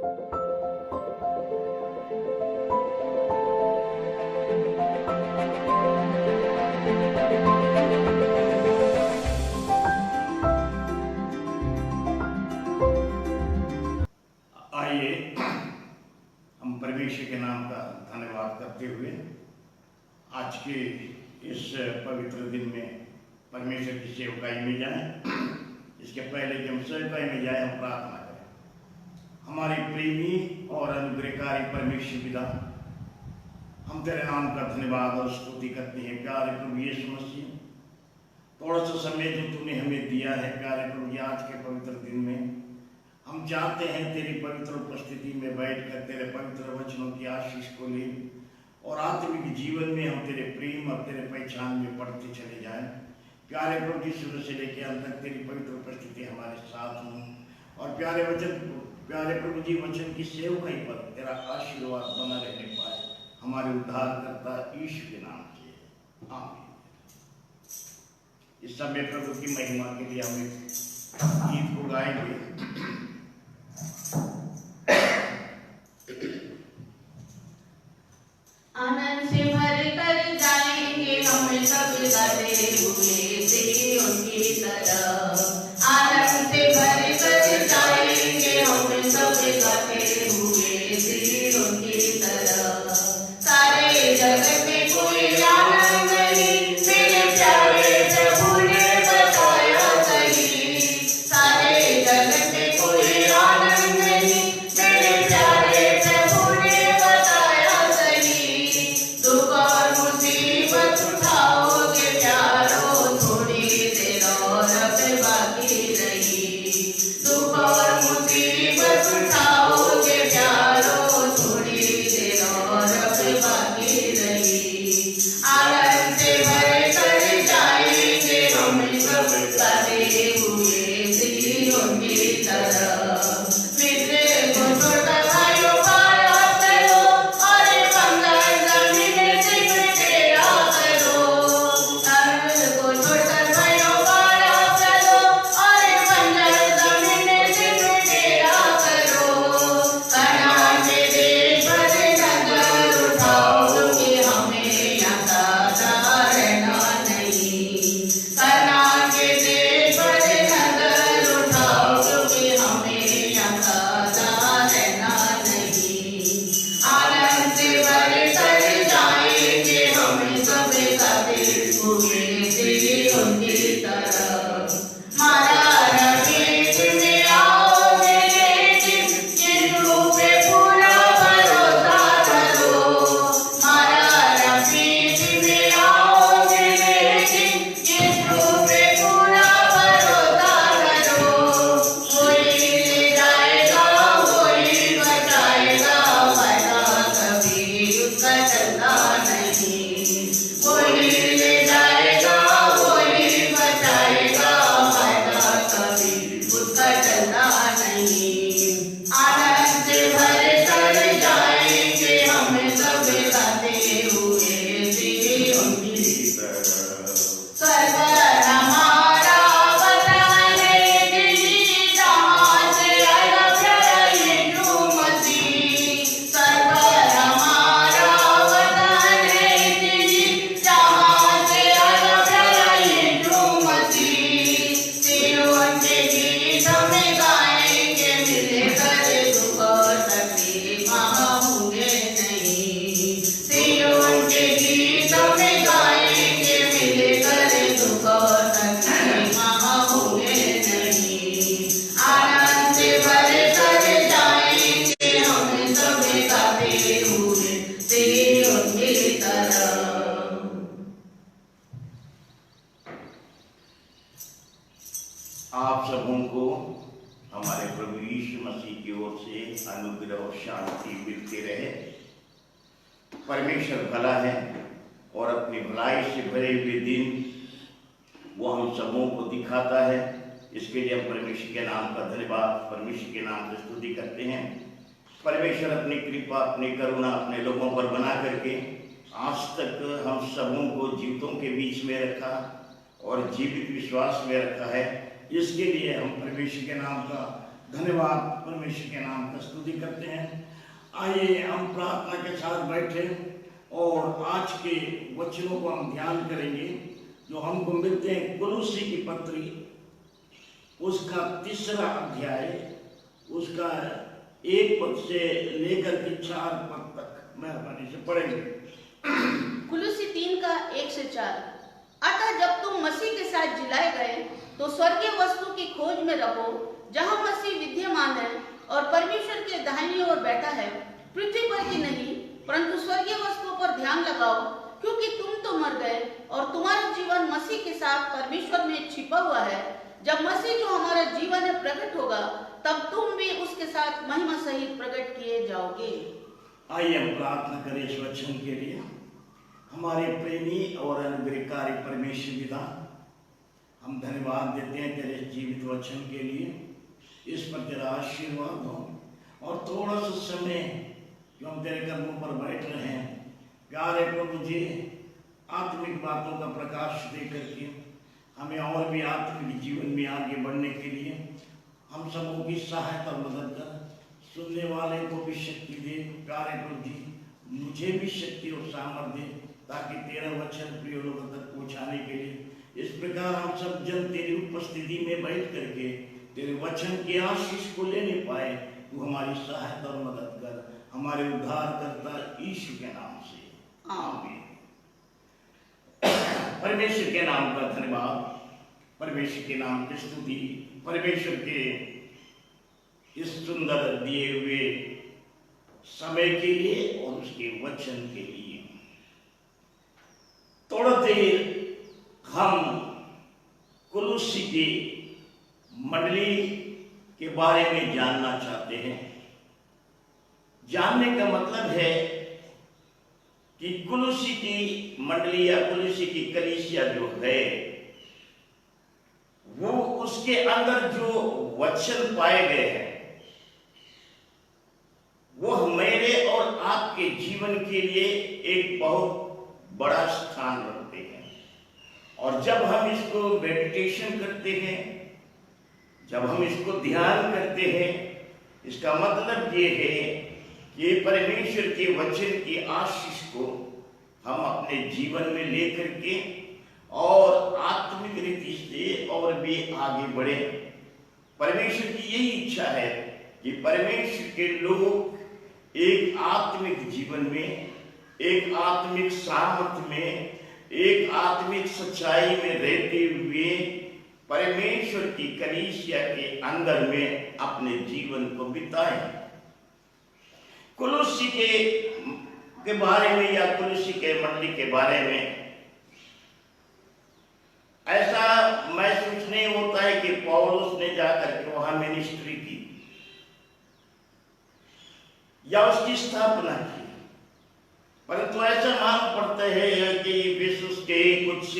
आइए हम परमेश्वर के नाम का धन्यवाद करते हुए आज के इस पवित्र दिन में परमेश्वर की सेवकाई में जाएं। इसके पहले कि हम सेवकाई में जाएं, हम प्रार्थना करें। हमारे प्रेमी और अनुग्रहकारी परमेश्वर पिता, हम तेरे नाम का धन्यवाद और स्तुति करते हैं। प्यारे प्रभु यीशु मसीह, थोड़ा सा समय जो तूने हमें दिया है प्यारे प्रभु, आज के पवित्र दिन में हम चाहते हैं तेरी पवित्र उपस्थिति में बैठकर तेरे पवित्र वचनों की आशीष को ले और आत्मिक जीवन में हम तेरे प्रेम और तेरे पहचान में बढ़ते चले जाएं। प्यारे प्रभु जी, शुरू से लेकर अंत तक तेरी पवित्र उपस्थिति हमारे साथ हो और प्यारे प्रभु जी वचन की सेवकाई पर तेरा आशीर्वाद बना रहने पाए, हमारे उद्धारकर्ता यीशु के नाम से आमीन। इस समय प्रभु की महिमा के लिए हम गीत को गाएंगे। आनंद से भर कर जाएंगे हम सब गाते हुए से उनकी तरफ। आनंद से भर कर जाएंगे हम सब गाते हुए से उनकी तरफ। सारे जगत में कोई आनंद नहीं, मेरे प्यारे प्रभु ने बताया कहीं। सारे जगत में कोई आनंद नहीं, मेरे प्यारे प्रभु ने बताया कहीं। दुख और मुसीबत उठाओगे प्यारो, थोड़ी देर और अब बाकी रही। दुख और मुसीबत उठाओगे प्यारो, थोड़ी देर और अब बाकी रही। आनंद से भर कर जाएंगे हम सब गाते हुए सियोन की तरफ। मित्र को छोड़कर भाइयों पाया करो और बंधन जमीन जिक्र तेरा करो। धर्म को छोड़कर भाइयों पाया करो और बंधन जमीन जिक्र तेरा करो। कनान के देश पर नजर उठाओ कि हमें यहाँ ताजा रहना नहीं। कनान के देश पर नजर उठाओ कि हमें यहाँ ताजा रहना नहीं। आनंद से भर कर जाएंगे हम सब गाते हुए सियोन की तरफ। मारा रमेश में आओगे लेकिन यीशु पे पूरा भरोसा करो। मारा रमेश में आओगे लेकिन यीशु पे पूरा भरोसा करो। कोई ले जाएगा कोई बचाएगा, फायदा कभी उसका चलता नहीं। कोई ले जाएगा कोई बचाएगा, फायदा कभी उसका चलता नहीं। आनंद से भर कर जाएंगे हम सब गाते हुए सियोन की तरफ। स्वर्ग हमारा वतन है दिल्ली, जहाँ से आया प्यारा यीशु मसीह। स्वर्ग हमारा वतन है दिल्ली, जहाँ से आया प्यारा यीशु मसीह। सियोन के गीत में गाएंगे मिलकर, दुख और तकलीफ वहाँ होंगे नहीं। सियोन के गीत में गाएंगे मिलकर, दुख और तकलीफ वहाँ होंगे नहीं। आनंद से भर कर जाएंगे हम सब गाते हुए सियोन की तरफ। आप सबों को हमारे प्रभु यीशु मसीह की ओर से अनुग्रह और शांति मिलती रहे। परमेश्वर भला है और अपनी भलाई से भरे हुए दिन वो हम सबों को दिखाता है। इसके लिए हम परमेश्वर के नाम का धन्यवाद, परमेश्वर के नाम से स्तुति करते हैं। परमेश्वर अपनी कृपा, अपनी करुणा अपने लोगों पर बना करके आज तक हम सबों को जीवितों के बीच में रखा और जीवित विश्वास में रखा है। इसके लिए हम परमेश्वर के नाम का धन्यवाद, परमेश्वर के नाम का स्तुति करते हैं। आइए हम प्रार्थना के साथ बैठे और आज के वचनों को हम ध्यान करेंगे जो हमको मिलते हैं कुलुस्सी की पत्री, उसका 3रा अध्याय, उसका 1 पद से लेकर के 4 पद तक मेहरबानी से पढ़ेंगे। कुलुस्सी 3 का 1 से 4। अतः जब तुम मसीह के साथ जिलाए गए तो स्वर्गीय वस्तु की खोज में रहो, जहाँ मसीह विद्यमान है और परमेश्वर के दाहिनी ओर बैठा है। पृथ्वी पर की नहीं परंतु स्वर्गीय वस्तुओं पर ध्यान लगाओ, क्योंकि तुम तो मर गए और तुम्हारा जीवन मसीह के साथ परमेश्वर में छिपा हुआ है। जब मसीह जो हमारा जीवन है प्रकट होगा, तब तुम भी उसके साथ महिमा सहित प्रकट किए जाओगे। आइए हम प्रार्थना करें इस वचन के लिए। हमारे प्रेमी और अनुग्रहकारी परमेश्वर पिता, हम धन्यवाद देते हैं तेरे जीवित वचन के लिए। इस पर तेरा आशीर्वाद हो और थोड़ा सा समय जो हम तेरे कदमों पर बैठ रहे हैं, प्यारे प्रभु जी, आत्मिक बातों का प्रकाश दे करके हमें और भी आत्मिक जीवन में आगे बढ़ने के लिए हम सबों की सहायता और मदद कर। सुनने वाले को भी शक्ति दे प्यारे प्रभु जी, मुझे भी शक्ति और सामर्थ्य दे, ताकि तेरा वचन प्रिय लोगों तक पहुँचाने के लिए इस प्रकार हम सब जन तेरी उपस्थिति में बैठ करके तेरे वचन के आशीष को लेने पाए। तू हमारी सहायता और मदद कर, हमारे उद्धारकर्ता यीशु के नाम से, आमीन। परमेश्वर के नाम का धन्यवाद, परमेश्वर के नाम की स्तुति, परमेश्वर के इस सुंदर दिए हुए समय के लिए और उसके वचन के लिए। थोड़ा देर हम कुलुस्सी की मंडली के बारे में जानना चाहते हैं। जानने का मतलब है कि कुलुस्सी की मंडली या कुलुस्सी की कलीसिया जो है, वो उसके अंदर जो वचन पाए गए हैं वो मेरे और आपके जीवन के लिए एक बहुत बड़ा स्थान रखते हैं। और जब हम इसको मेडिटेशन करते हैं, जब हम इसको ध्यान करते हैं, इसका मतलब ये है कि परमेश्वर के वचन की आशीष को हम अपने जीवन में लेकर के और आत्मिक रीति से और भी आगे बढ़े। परमेश्वर की यही इच्छा है कि परमेश्वर के लोग एक आत्मिक जीवन में, एक आत्मिक सामर्थ्य में, एक आत्मिक सच्चाई में रहते हुए परमेश्वर की कलीसिया के अंदर में अपने जीवन को बिताएं। कुलुस्सी के बारे में या कुलुस्सी के मंडली के बारे में ऐसा महसूस नहीं होता है कि पौलुस ने जाकर के वहां मिनिस्ट्री की या उसकी स्थापना की, परंतु ऐसा मालूम पड़ता है कि विश्व के कुछ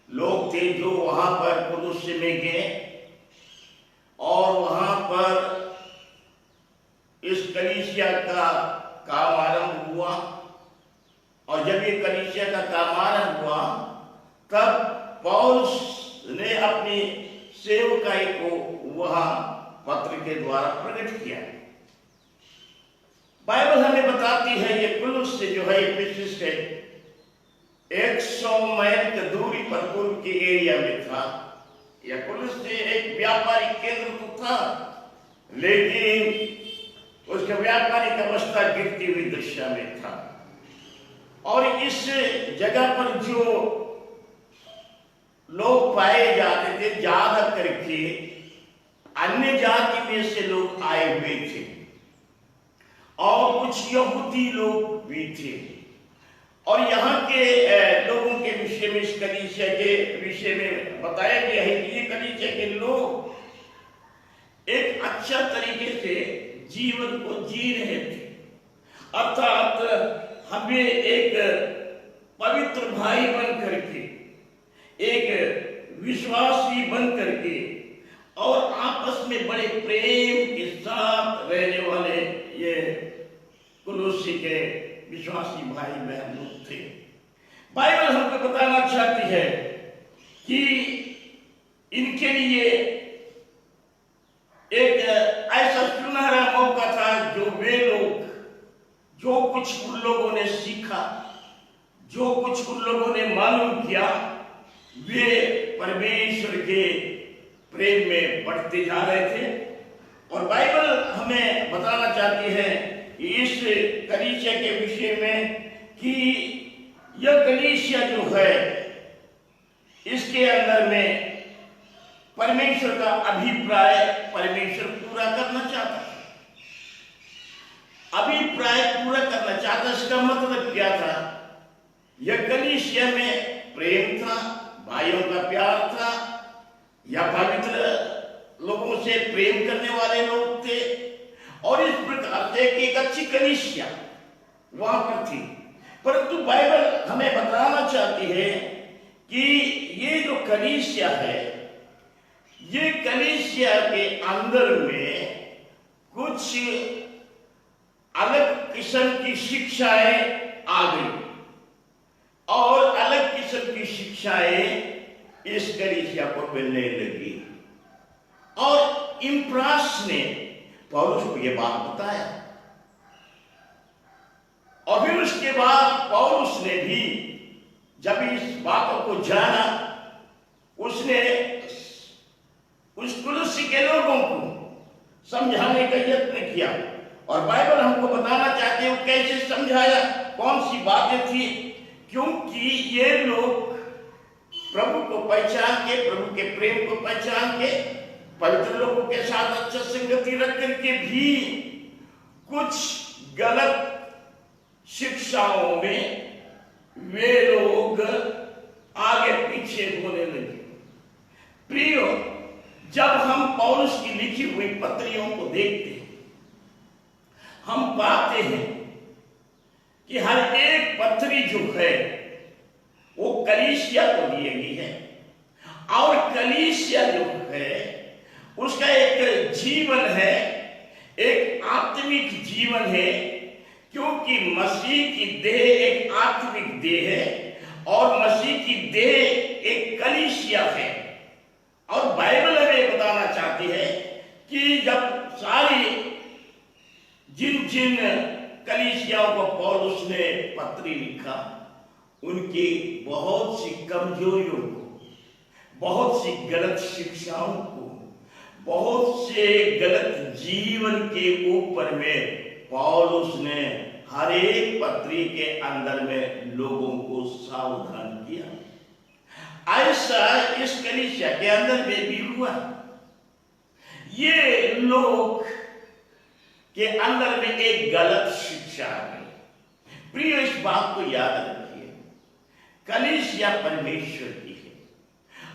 लोग थे जो वहां पर कुलुस्सी में गए और वहां पर इस कलीसिया का काम आरंभ हुआ। और जब ये कलीसिया का काम आरंभ हुआ, तब पौलुस ने अपनी सेवकाई को वहां पत्र के द्वारा प्रकट किया। बाइबल हमें बताती है ये कुलुस्सी जो है इफिसस से 100 मील की दूरी पर पूर्व के एरिया में था। यह कुलुस्सी एक व्यापारिक केंद्र तो था, लेकिन उसका व्यापारिक अवस्था गिरती हुई दशा में था। और इस जगह पर जो लोग पाए जाते थे, ज्यादा करके अन्य जाति में से लोग आए हुए थे और कुछ यहूदी लोग भी थे। और यहाँ के लोगों के विषय में, इस कलीसिया के विषय में बताया गया है कि ये कलीसिया के लोग एक अच्छा तरीके से जीवन को जी रहे थे, अर्थात हमें एक पवित्र भाई बन करके, एक विश्वासी बन करके और आपस में बड़े प्रेम के साथ रहने वाले ये कुलुस्सी के विश्वासी भाई बहन लोग थे। बाइबल हमको बताना चाहती है कि इनके लिए एक ऐसा सुनहरा कुछ उन लोगों ने सीखा, जो कुछ उन लोगों ने मालूम किया, वे परमेश्वर के प्रेम में बढ़ते जा रहे थे। और बाइबल हमें बताना चाहती है कि इस कलीसिया के विषय में कि यह कलीसिया जो है, इसके अंदर में परमेश्वर का अभिप्राय परमेश्वर पूरा करना चाहता है। अभिप्राय पूरा करना चाहता, इसका मतलब क्या था? यह कलीसिया में प्रेम था, भाइयों का प्यार था, या पवित्र लोगों से प्रेम करने वाले लोग थे, और इस प्रकार से एक अच्छी कलीसिया वहां पर थी। परंतु बाइबल हमें बताना चाहती है कि ये जो कलीसिया है, ये कलीसिया के अंदर में कुछ अलग किस्म की शिक्षाएं आ गई, और अलग किस्म की शिक्षाएं इस कलीसिया को मिलने लगी। और इम्प्रास ने पौलुस को यह बात बताया, और फिर उसके बाद पौलुस ने भी जब इस बातों को जाना, उसने उस कुलुस्सी के लोगों को समझाने का यत्न किया। और बाइबल हमको बताना चाहते हैं वो कैसे समझाया, कौन सी बातें थी, क्योंकि ये लोग प्रभु को पहचान के, प्रभु के प्रेम को पहचान के, पवित्र लोगों के साथ अच्छा संगति रख करके भी कुछ गलत शिक्षाओं में वे लोग आगे पीछे होने लगे। प्रियो, जब हम पौलुस की लिखी हुई पत्रियों को देखते हैं, हम पाते हैं कि हर एक पत्री जो है वो कलीसिया को दी गई है, और कलीसिया जो है उसका एक जीवन है, एक आत्मिक जीवन है, क्योंकि मसीह की देह एक आत्मिक देह है, और मसीह की देह एक कलीसिया है। और बाइबल हमें बताना चाहती है कि जब सारी जिन जिन कलीसियाओं को पौलुस ने पत्री लिखा, उनकी बहुत सी कमजोरियों को, बहुत सी गलत शिक्षाओं को, बहुत से गलत जीवन के ऊपर में पौलुस ने हर एक पत्री के अंदर में लोगों को सावधान किया। ऐसा इस कलीसिया के अंदर में भी हुआ। ये लोग के अंदर में एक गलत शिक्षा है। प्रिय, इस बात को याद रखिए, कलीसिया परमेश्वर की है,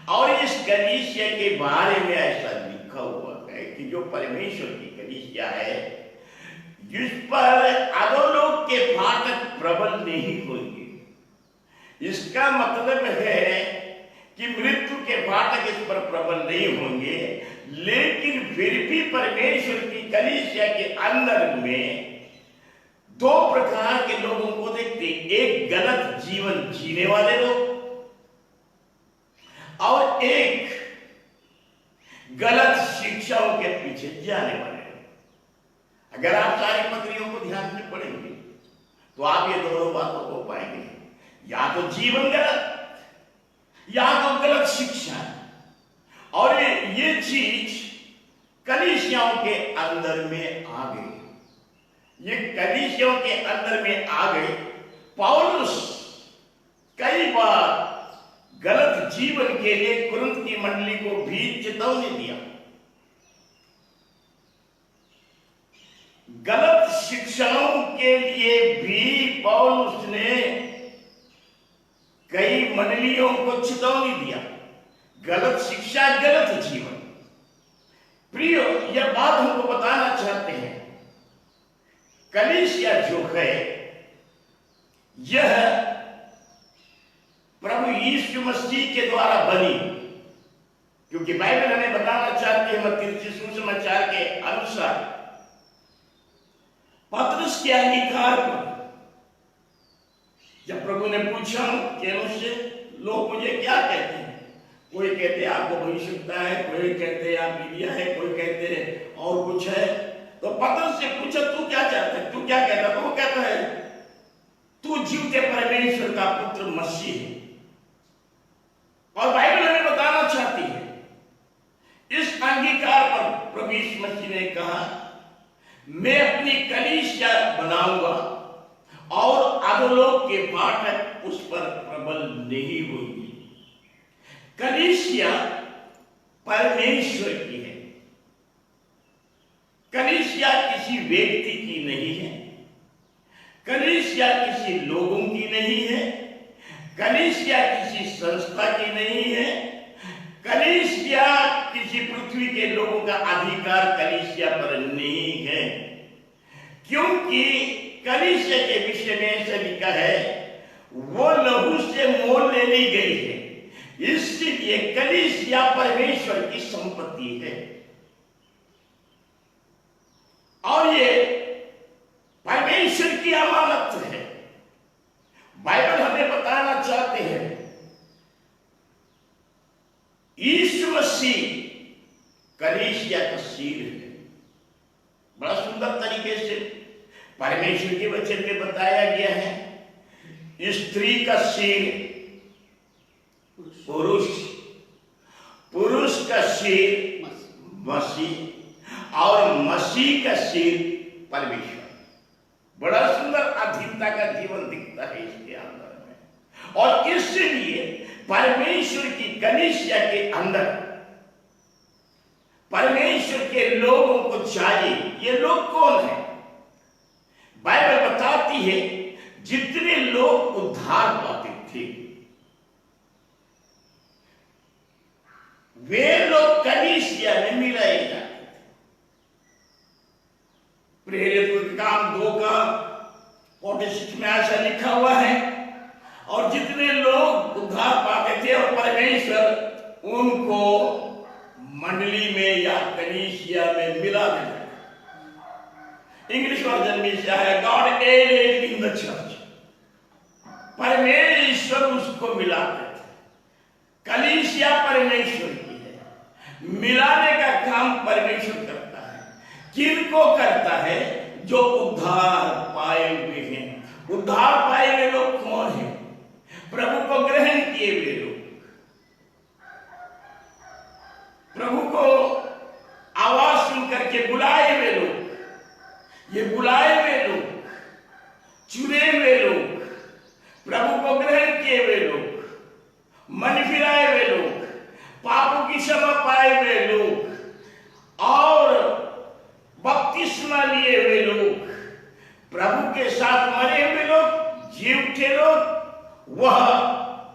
और इस कलीसिया के बारे में ऐसा लिखा हुआ है कि जो परमेश्वर की कलीसिया है, जिस पर अधोलोक के फाटक प्रबल नहीं होंगे। इसका मतलब है कि मृत्यु के फाटक इस पर प्रबल नहीं होंगे, लेकिन फिर भी परमेश्वर की कलीसिया के अंदर में दो प्रकार के लोगों को देखते हैं। एक गलत जीवन जीने वाले लोग, और एक गलत शिक्षाओं के पीछे जाने वाले लोग। अगर आप सारी पत्रियों को ध्यान से पढ़ेंगे तो आप ये दोनों बातों को पाएंगे, या तो जीवन गलत, या तो गलत शिक्षा। और ये चीज कलीसियाओं के अंदर में आ गई। ये कलीसियाओं के अंदर में आ गई। पौलुस कई बार गलत जीवन के लिए कुरिन्थ की मंडली को भी चेतावनी दिया। गलत शिक्षाओं के लिए भी पौलुस ने कई मंडलियों को चेतावनी दिया। गलत शिक्षा, गलत जीवन। प्रियो, यह बात हमको बताना चाहते हैं, कलीसिया जो है यह प्रभु यीशु मसीह के द्वारा बनी, क्योंकि बाइबल हमें बताना चाहती है मत्ती सुसमाचार के अनुसार पतरस के अंगीकार पर जब प्रभु ने पूछा कि मुझसे लोग मुझे क्या कहते हैं, कोई कहते हैं आपको भविष्यवक्ता है, कोई कहते हैं आप एलिया है, कोई कहते हैं और कुछ है। तो पतरस से पूछा तू क्या चाहता है, तू क्या कहता है? तो वो कहता है तू जीवते परमेश्वर का पुत्र मसीह है। और बाइबल हमें बताना चाहती है, इस अंगीकार पर प्रभु यीशु मसीह ने कहा, मैं अपनी कलीसिया बनाऊंगा और अधोलोक के फाटक उस पर प्रबल नहीं होंगे। कलीसिया परमेश्वर की है, कलीसिया किसी व्यक्ति की नहीं है, कलीसिया किसी लोगों की नहीं है, कलीसिया किसी संस्था की नहीं है, कलीसिया किसी पृथ्वी के लोगों का अधिकार कलीसिया पर नहीं है। क्योंकि कलीसिया के विषय में ऐसा लिखा है, वो लहू से मोल ले ली गई है, इसलिए कलीसिया परमेश्वर की संपत्ति है। और ये परमेश्वर की अमानत है। बाइबल हमें बताना चाहते हैं, यीशु मसीह कलीसिया का सिर है। बड़ा सुंदर तरीके से परमेश्वर के वचन में बताया गया है। स्त्री का सिर पुरुष, पुरुष का सिर मसीह और मसीह का सिर परमेश्वर। बड़ा सुंदर अधीनता का जीवन दिखता है इसके अंदर में। और इसलिए परमेश्वर की कलीसिया के अंदर परमेश्वर के लोगों को चाहिए। ये लोग कौन है? बाइबल बताती है, जितने लोग उद्धार पाते थे वे लोग कलीसिया में मिलाए जाते थे। प्रेरितों के काम 2 का 46 में ऐसा लिखा हुआ है, और जितने लोग उद्धार पाते थे और परमेश्वर उनको मंडली में या कलीसिया में मिला देता। इंग्लिश वर्जन में क्या है? God added in the church. परमेश्वर उसको मिलाते थे। कलीसिया परमेश्वर की है, मिलाने का काम परमेश्वर करता है। किनको करता है? जो उद्धार पाए हुए हैं। उद्धार पाए हुए लोग कौन हैं? प्रभु को ग्रहण किए हुए लोग, प्रभु को आवाज सुन करके बुलाए हुए लोग, ये बुलाए हुए लोग, चुने हुए लोग, प्रभु को ग्रहण किए हुए लोग, मन फिराए हुए लोग, पापों की क्षमा पाए हुए लोग और बपतिस्मा लिए हुए लोग, प्रभु के साथ मरे हुए लोग, जी उठे लोग, वह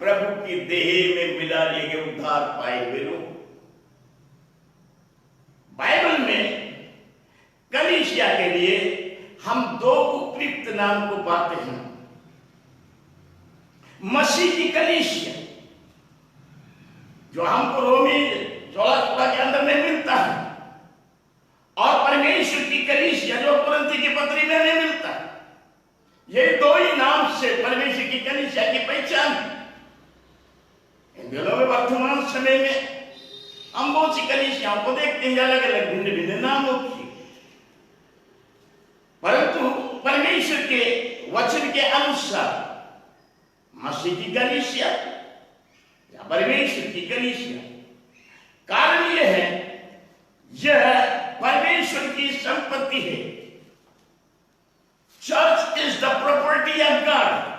प्रभु की देह में मिला लिए गए उद्धार पाए हुए लोग। बाइबल में कलीसिया के लिए हम 2 उपयुक्त नाम को पाते हैं। मसीह की कलीसिया जो हमको रोमी 16 के अंदर में मिलता है, और परमेश्वर की कलीसिया जो कुरिन्थी की पत्री में हमें मिलता है। ये 2 ही नाम से परमेश्वर की कलीसिया की पहचान है। इन दिनों में वर्तमान समय में हम बहुत सी कलीसियाओं को देखते हैं, अलग अलग भिन्न भिन्न नामों की, परंतु परमेश्वर के वचन के अनुसार मसीह की कलीसिया या परमेश्वर की कलीसिया, कारण यह है, यह परमेश्वर की संपत्ति है। Church is the property of God.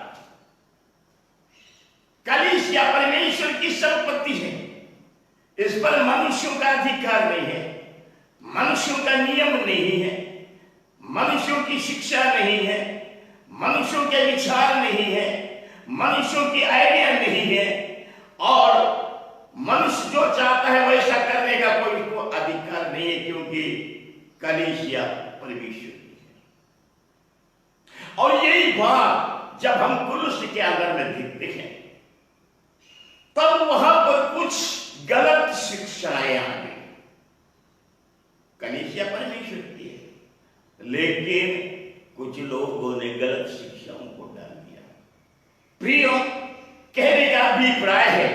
कलीसिया परमेश्वर की संपत्ति है। इस पर मनुष्यों का अधिकार नहीं है, मनुष्यों का नियम नहीं है, मनुष्यों की शिक्षा नहीं है, मनुष्यों के विचार नहीं है, मनुष्यों की आइडिया नहीं है, और मनुष्य जो चाहता है वैसा करने का कोई उसको अधिकार नहीं है, क्योंकि कलीसिया परमेश्वर की है। और यही बात जब हम कुलुस के अंदर में देखते हैं, तब वहां पर कुछ गलत शिक्षाएं आ गई। कलीसिया परमेश्वर की है, लेकिन कुछ लोगों ने गलत शिक्षाओं को डाल दिया। प्रियो, कहने का अभिप्राय है,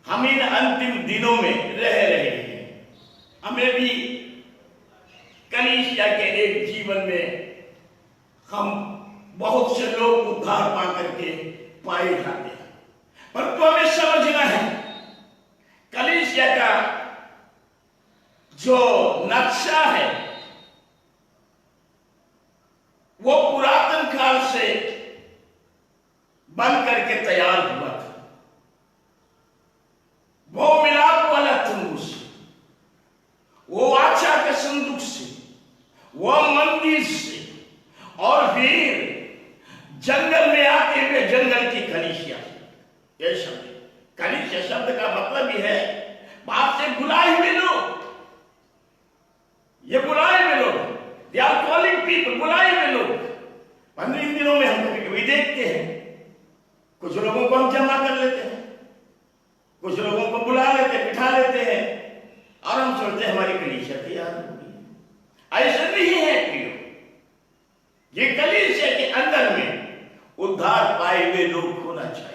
हम इन अंतिम दिनों में रह रहे हैं। हमें भी कलीसिया के एक जीवन में हम बहुत से लोग उद्धार पा करके पाए जाते हैं, परंतु हमें समझना है कलीसिया का जो नक्शा है वो पुरातन काल से बन करके तैयार हुआ था। वो मिलाप वाला तंबू से, वो वाचा के संदूक से, वो मंदिर से, और फिर जंगल में आते हुए जंगल की कलीसिया। यह शब्द कलीसिया शब्द का मतलब ही है बाहर से बुलाए हुए लोग। ये बुलाए हुए लोग, दे आर कॉलिंग पीपल, बुलाए हुए लोग। 15 दिनों में हम कभी कभी देखते हैं कुछ लोगों को हम जमा कर लेते हैं, कुछ लोगों को बुला लेते हैं, बिठा लेते हैं, और हम सोचते हैं हमारी कलीसिया तैयार हो गई। ऐसा नहीं है प्रियो, ये कलीसिया के अंदर में उद्धार पाए हुए लोग होना चाहिए।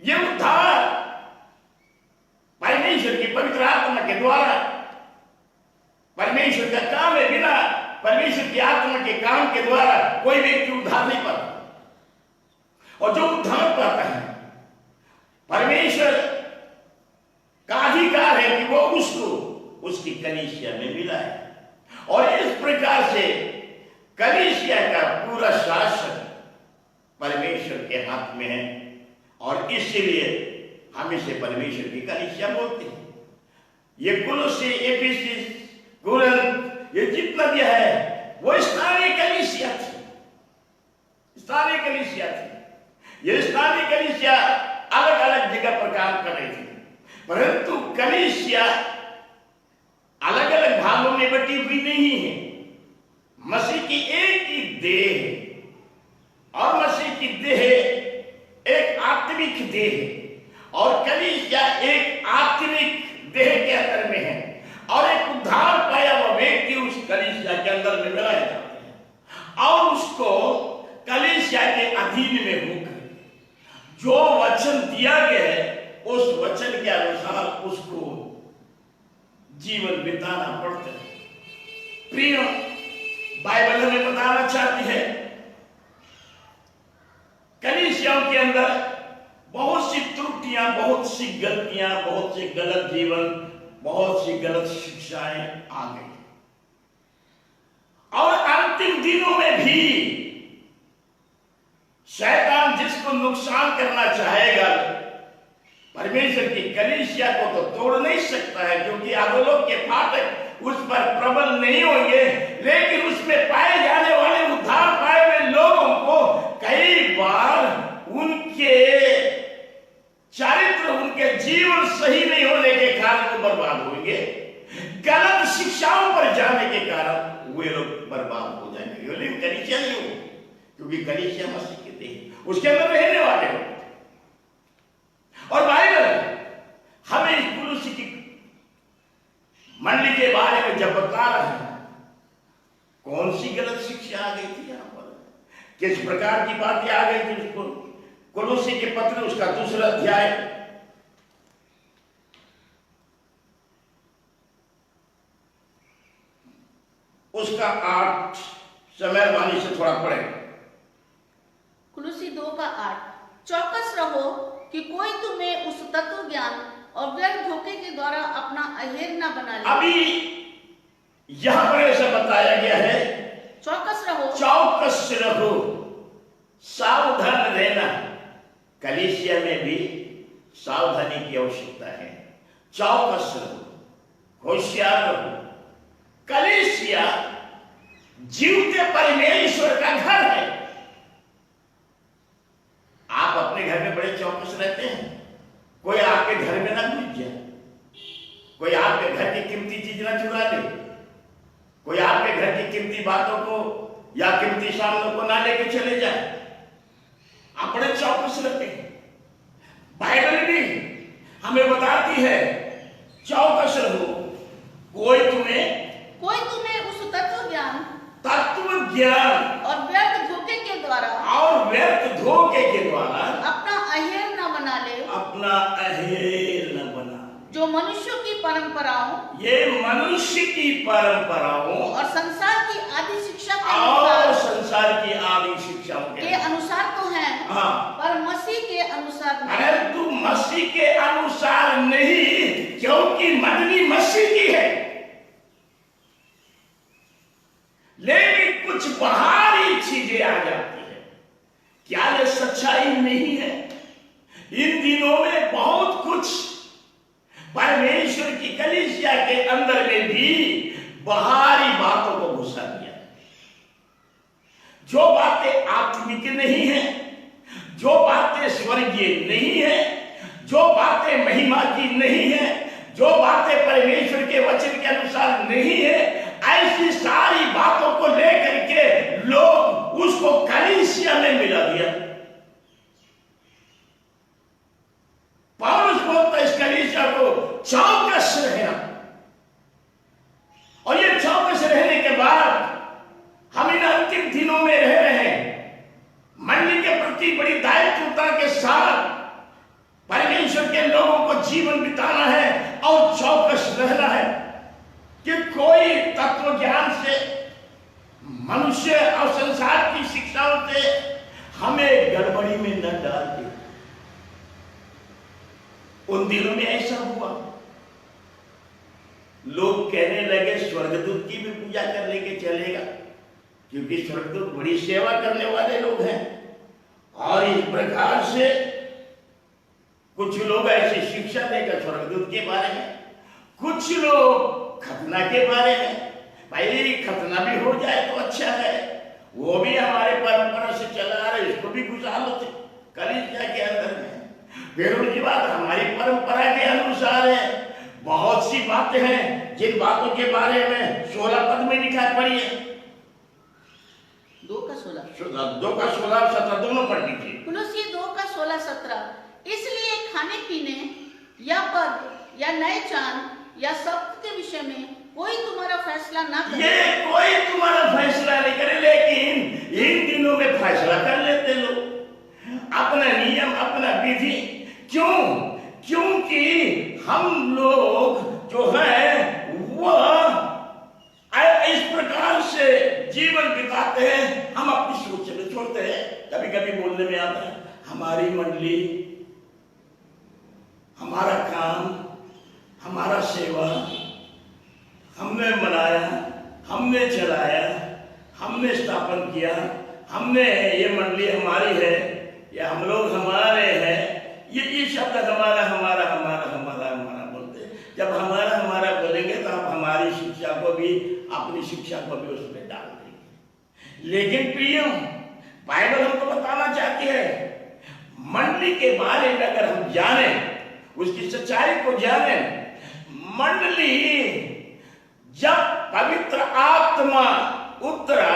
ये उद्धार परमेश्वर की पवित्र आत्मा के द्वारा, परमेश्वर का काम है, बिना परमेश्वर की आत्मा के काम के द्वारा कोई व्यक्ति उद्धार नहीं पाता। और जो उद्धार पाता है, परमेश्वर का अधिकार है कि वो उसको उसकी कलीसिया में मिला है। और इस प्रकार से कलीसिया का पूरा शासन परमेश्वर के हाथ में है, और इसलिए हम इसे परमेश्वर की कलीसिया बोलते हैं। ये कुलुस्सी, एफिसस, कुरिन्थ, ये जितना भी है वो स्थानीय कलीसिया थी, स्थानीय कलीसिया थी। ये स्थानीय कलीसिया अलग अलग जगह पर काम कर रही थी, परंतु कलीसिया अलग अलग भागों में बटी हुई नहीं है। मसीह की एक ही देह है, और मसीह की देह एक आत्मिक देह है, और कलीसिया एक आत्मिक देह के अंदर में है, और एक उद्धार पाया हुआ व्यक्ति उस कलीसिया के अंदर में मिलाए जाते हैं, और उसको कलीसिया के अधीन में होकर जो वचन दिया गया है उस वचन के अनुसार उसको जीवन बिताना पड़ता है। प्रिय, बाइबल हमें बताना चाहती है कलीसियाओं के अंदर बहुत सी त्रुटियां, बहुत सी गलतियां, बहुत से गलत जीवन, बहुत सी गलत शिक्षाएं आ गई, और अंतिम दिनों में भी शैतान जिसको नुकसान करना चाहेगा, परमेश्वर की कलीसिया को तो तोड़ नहीं सकता है, क्योंकि अधोलोक के फाटक उस पर प्रबल नहीं होंगे, लेकिन उसमें पाए जाने वाले उद्धार पाए हुए लोगों को कई बार उनके चरित्र, उनके जीवन सही नहीं होने के कारण वो बर्बाद होंगे। गलत शिक्षाओं पर जाने के कारण वे लोग बर्बाद हो जाएंगे। लेकिन कलीसिया नहीं हो, क्योंकि कलीसिया मसीह के देह, उसके अंदर रहने वाले हो। और बाइबल हमें इस कुलुस्सी की मंडली के बारे में जब बता रहा है, कौन सी गलत शिक्षा आ गई थी यहां पर, किस प्रकार की बातें आ गई थी उसको, कुलुस्सी के पत्र उसका 2 अध्याय उसका 8 समय वाणी से थोड़ा पढ़े। कुलुस्सी 2 का 8, चौकस रहो कि कोई तुम्हें उस तत्व ज्ञान और व्यर्थ धोखे के द्वारा अपना अहेर न बना ले। अभी यहां पर ऐसा बताया गया है, चौकस रहो, चौकस रहो, सावधान रहना। कलीसिया में भी सावधानी की आवश्यकता है। चौकस रहो, होशियार रहो। कलीसिया जीवते परमेश्वर का घर है। आप अपने घर में बड़े चौकस रहते हैं, कोई आपके घर में ना घुस जाए, कोई आपके घर की कीमती चीज ना चुरा ले, कोई आपके घर की कीमती बातों को या कीमती सामानों को ना लेके चले जाए। आप बड़े चौकस रहते हैं। बाइबल भी हमें बताती है चौकस रहो, कोई तुम्हें उस तत्व ज्ञान और व्यर्थ धोखे के द्वारा अपना अहेर न बना ले, जो मनुष्यों की परंपराओं, ये मनुष्य की परंपराओं और संसार की आदि शिक्षा के मसीह के अनुसार नहीं, क्योंकि मंडली मसीह की है। लेकिन कुछ बाहरी चीजें आ जाती है। क्या ये सच्चाई नहीं है? इन दिनों में बहुत कुछ परमेश्वर की कलीसिया के अंदर में भी बाहरी बातों को घुसा दिया। जो बातें आत्मिक नहीं है, जो बातें स्वर्गीय नहीं है, जो बातें महिमा की नहीं है, जो बातें परमेश्वर के वचन के अनुसार नहीं है, ऐसी सारी बातों को लेकर के लोग उसको कलीसिया में मिला दिया। पौलुस बोलता है इस कलीसिया को चौकस रहना, और ये चौकस रहने के बाद हम इन अंतिम दिनों में रह रहे हैं। मंडली के प्रति बड़ी दायित्वता के साथ परमेश्वर के लोगों को जीवन बिताना है और चौकस रहना है कि कोई तत्व ज्ञान से, मनुष्य और संसार की शिक्षाओं से हमें गड़बड़ी में न डाल दे। उन दिनों में ऐसा हुआ, लोग कहने लगे स्वर्गदूत की भी पूजा कर लेके चलेगा, क्योंकि स्वर्गदूत बड़ी सेवा करने वाले लोग हैं। और इस प्रकार से कुछ लोग ऐसी शिक्षा देकर स्वर्गदूत के बारे में, कुछ लोग खतना के बारे में, पहले खतना भी हो जाए तो अच्छा है, वो भी हमारे परंपरा से चला आ रहा है, इसको भी घुसा लो कलीसिया के अंदर में। फिर उनकी बात हमारी परंपरा के अनुसार है। बहुत सी बातें हैं जिन बातों के बारे में 16 पद में लिखा पढ़िए, 2 का 16 17 दोनों पढ़ लीजिए। कुलुस्सी 2 का 16-17। इसलिए खाने पीने या पर्व या नए चांद या सब्त के विषय में कोई तुम्हारा फैसला ना करे। ये कोई तुम्हारा फैसला नहीं करे, लेकिन इन दिनों में फैसला कर लेते लोग, अपना नियम, अपना विधि। क्यों? क्योंकि हम लोग जो है वह इस प्रकार से जीवन बिताते हैं, हम अपनी सोच में छोड़ते हैं। कभी कभी बोलने में आता है हमारी मंडली, हमारा काम, हमारा सेवा, हमने बनाया, हमने चलाया, हमने स्थापन किया, हमने, ये मंडली हमारी है, या हम लोग हमारे हैं। ये शब्द हमारा हमारा हमारा हमारा हमारा बोलते हैं। जब हमारा हमारा बोलेंगे तो आप हमारी शिक्षा को भी, अपनी शिक्षा को भी उसमें डाल देंगे। लेकिन प्रियो, बाइबल हमको बताना चाहती है, मंडली के बारे में अगर हम जाने, उसकी सच्चाई को जाने, मंडली जब पवित्र आत्मा उतरा,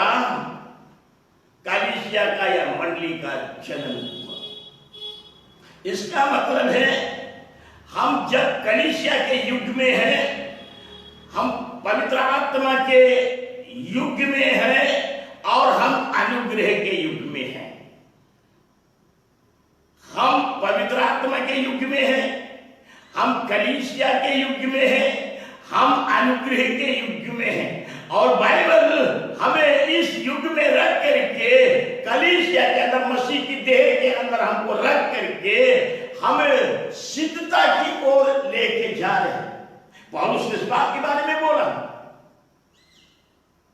कलीसिया का या मंडली का जन्म हुआ। इसका मतलब है हम जब कलीसिया के युग में हैं, हम पवित्र आत्मा के युग में हैं और हम अनुग्रह के युग में हैं। हम पवित्र आत्मा के युग में हैं, हम कलीसिया के युग में हैं, हम अनुग्रह के युग में हैं। और बाइबल हमें इस युग में रख करके, कलीसिया के अंदर, मसीह की देह के अंदर हमको रख करके हमें सिद्धता की ओर लेके जा रहे हैं। पौलुस ने इस बात के बारे में बोला,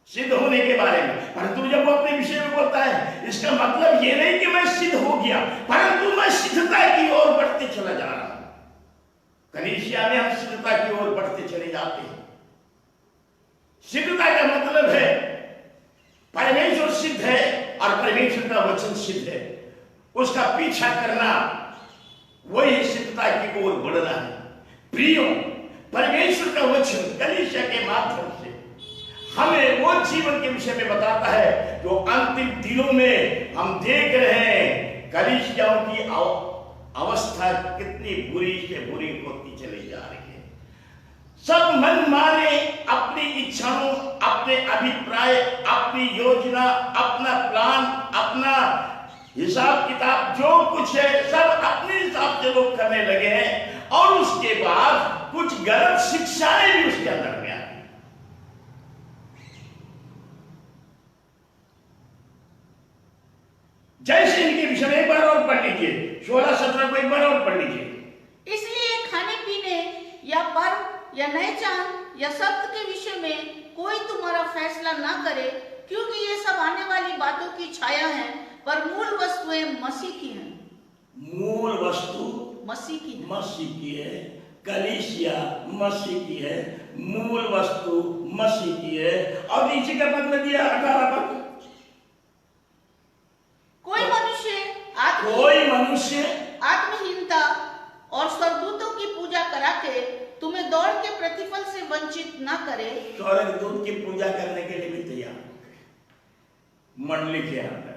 सिद्ध होने के बारे में। परंतु जब वो अपने विषय में बोलता है, इसका मतलब ये नहीं कि मैं सिद्ध हो गया, परंतु मैं सिद्धता की ओर बढ़ते चला जा रहा हूं। कलीसिया में हम सिद्धता की ओर बढ़ते चले जाते हैं। सिद्धता का मतलब है परमेश्वर सिद्ध है और परमेश्वर का वचन सिद्ध है, उसका पीछा करना, वही सिद्धता की ओर बढ़ना है। प्रियो, परमेश्वर का वचन कलीसिया के माध्यम से हमें वो जीवन के विषय में बताता है जो अंतिम दिनों में हम देख रहे हैं। कलीसियाओं की अवस्था कितनी बुरी से बुरी होती चली जा रही है। सब मन माने, अपनी इच्छाओं, अपने अभिप्राय, अपनी योजना, अपना प्लान, अपना हिसाब किताब, जो कुछ है सब अपने हिसाब से लोग करने लगे हैं। और उसके बाद कुछ गलत शिक्षाएं भी उसके अंदर में आती। जैसे इनके विषय में एक बार और पढ़ लीजिए, 16-17 को एक बार और पढ़ लीजिए। या पर्व या नए चांद या सप्त के विषय में कोई तुम्हारा फैसला ना करे, क्योंकि ये सब आने वाली बातों की छाया है, पर मूल वस्तुएं मसीह की हैं। मूल वस्तु मसीह की है। मसीह की है, कलीसिया मसीह की है, मूल वस्तु मसीह की है। और नीचे का पद में दिया 18 पद, कोई मनुष्य आत्महीनता और स्वर्गदूतों की पूजा करा के तुम्हें दौड़ के प्रतिफल से वंचित ना करे। स्वर्गदूत की पूजा करने के लिए भी तैयार हो गए, मंडली के अंदर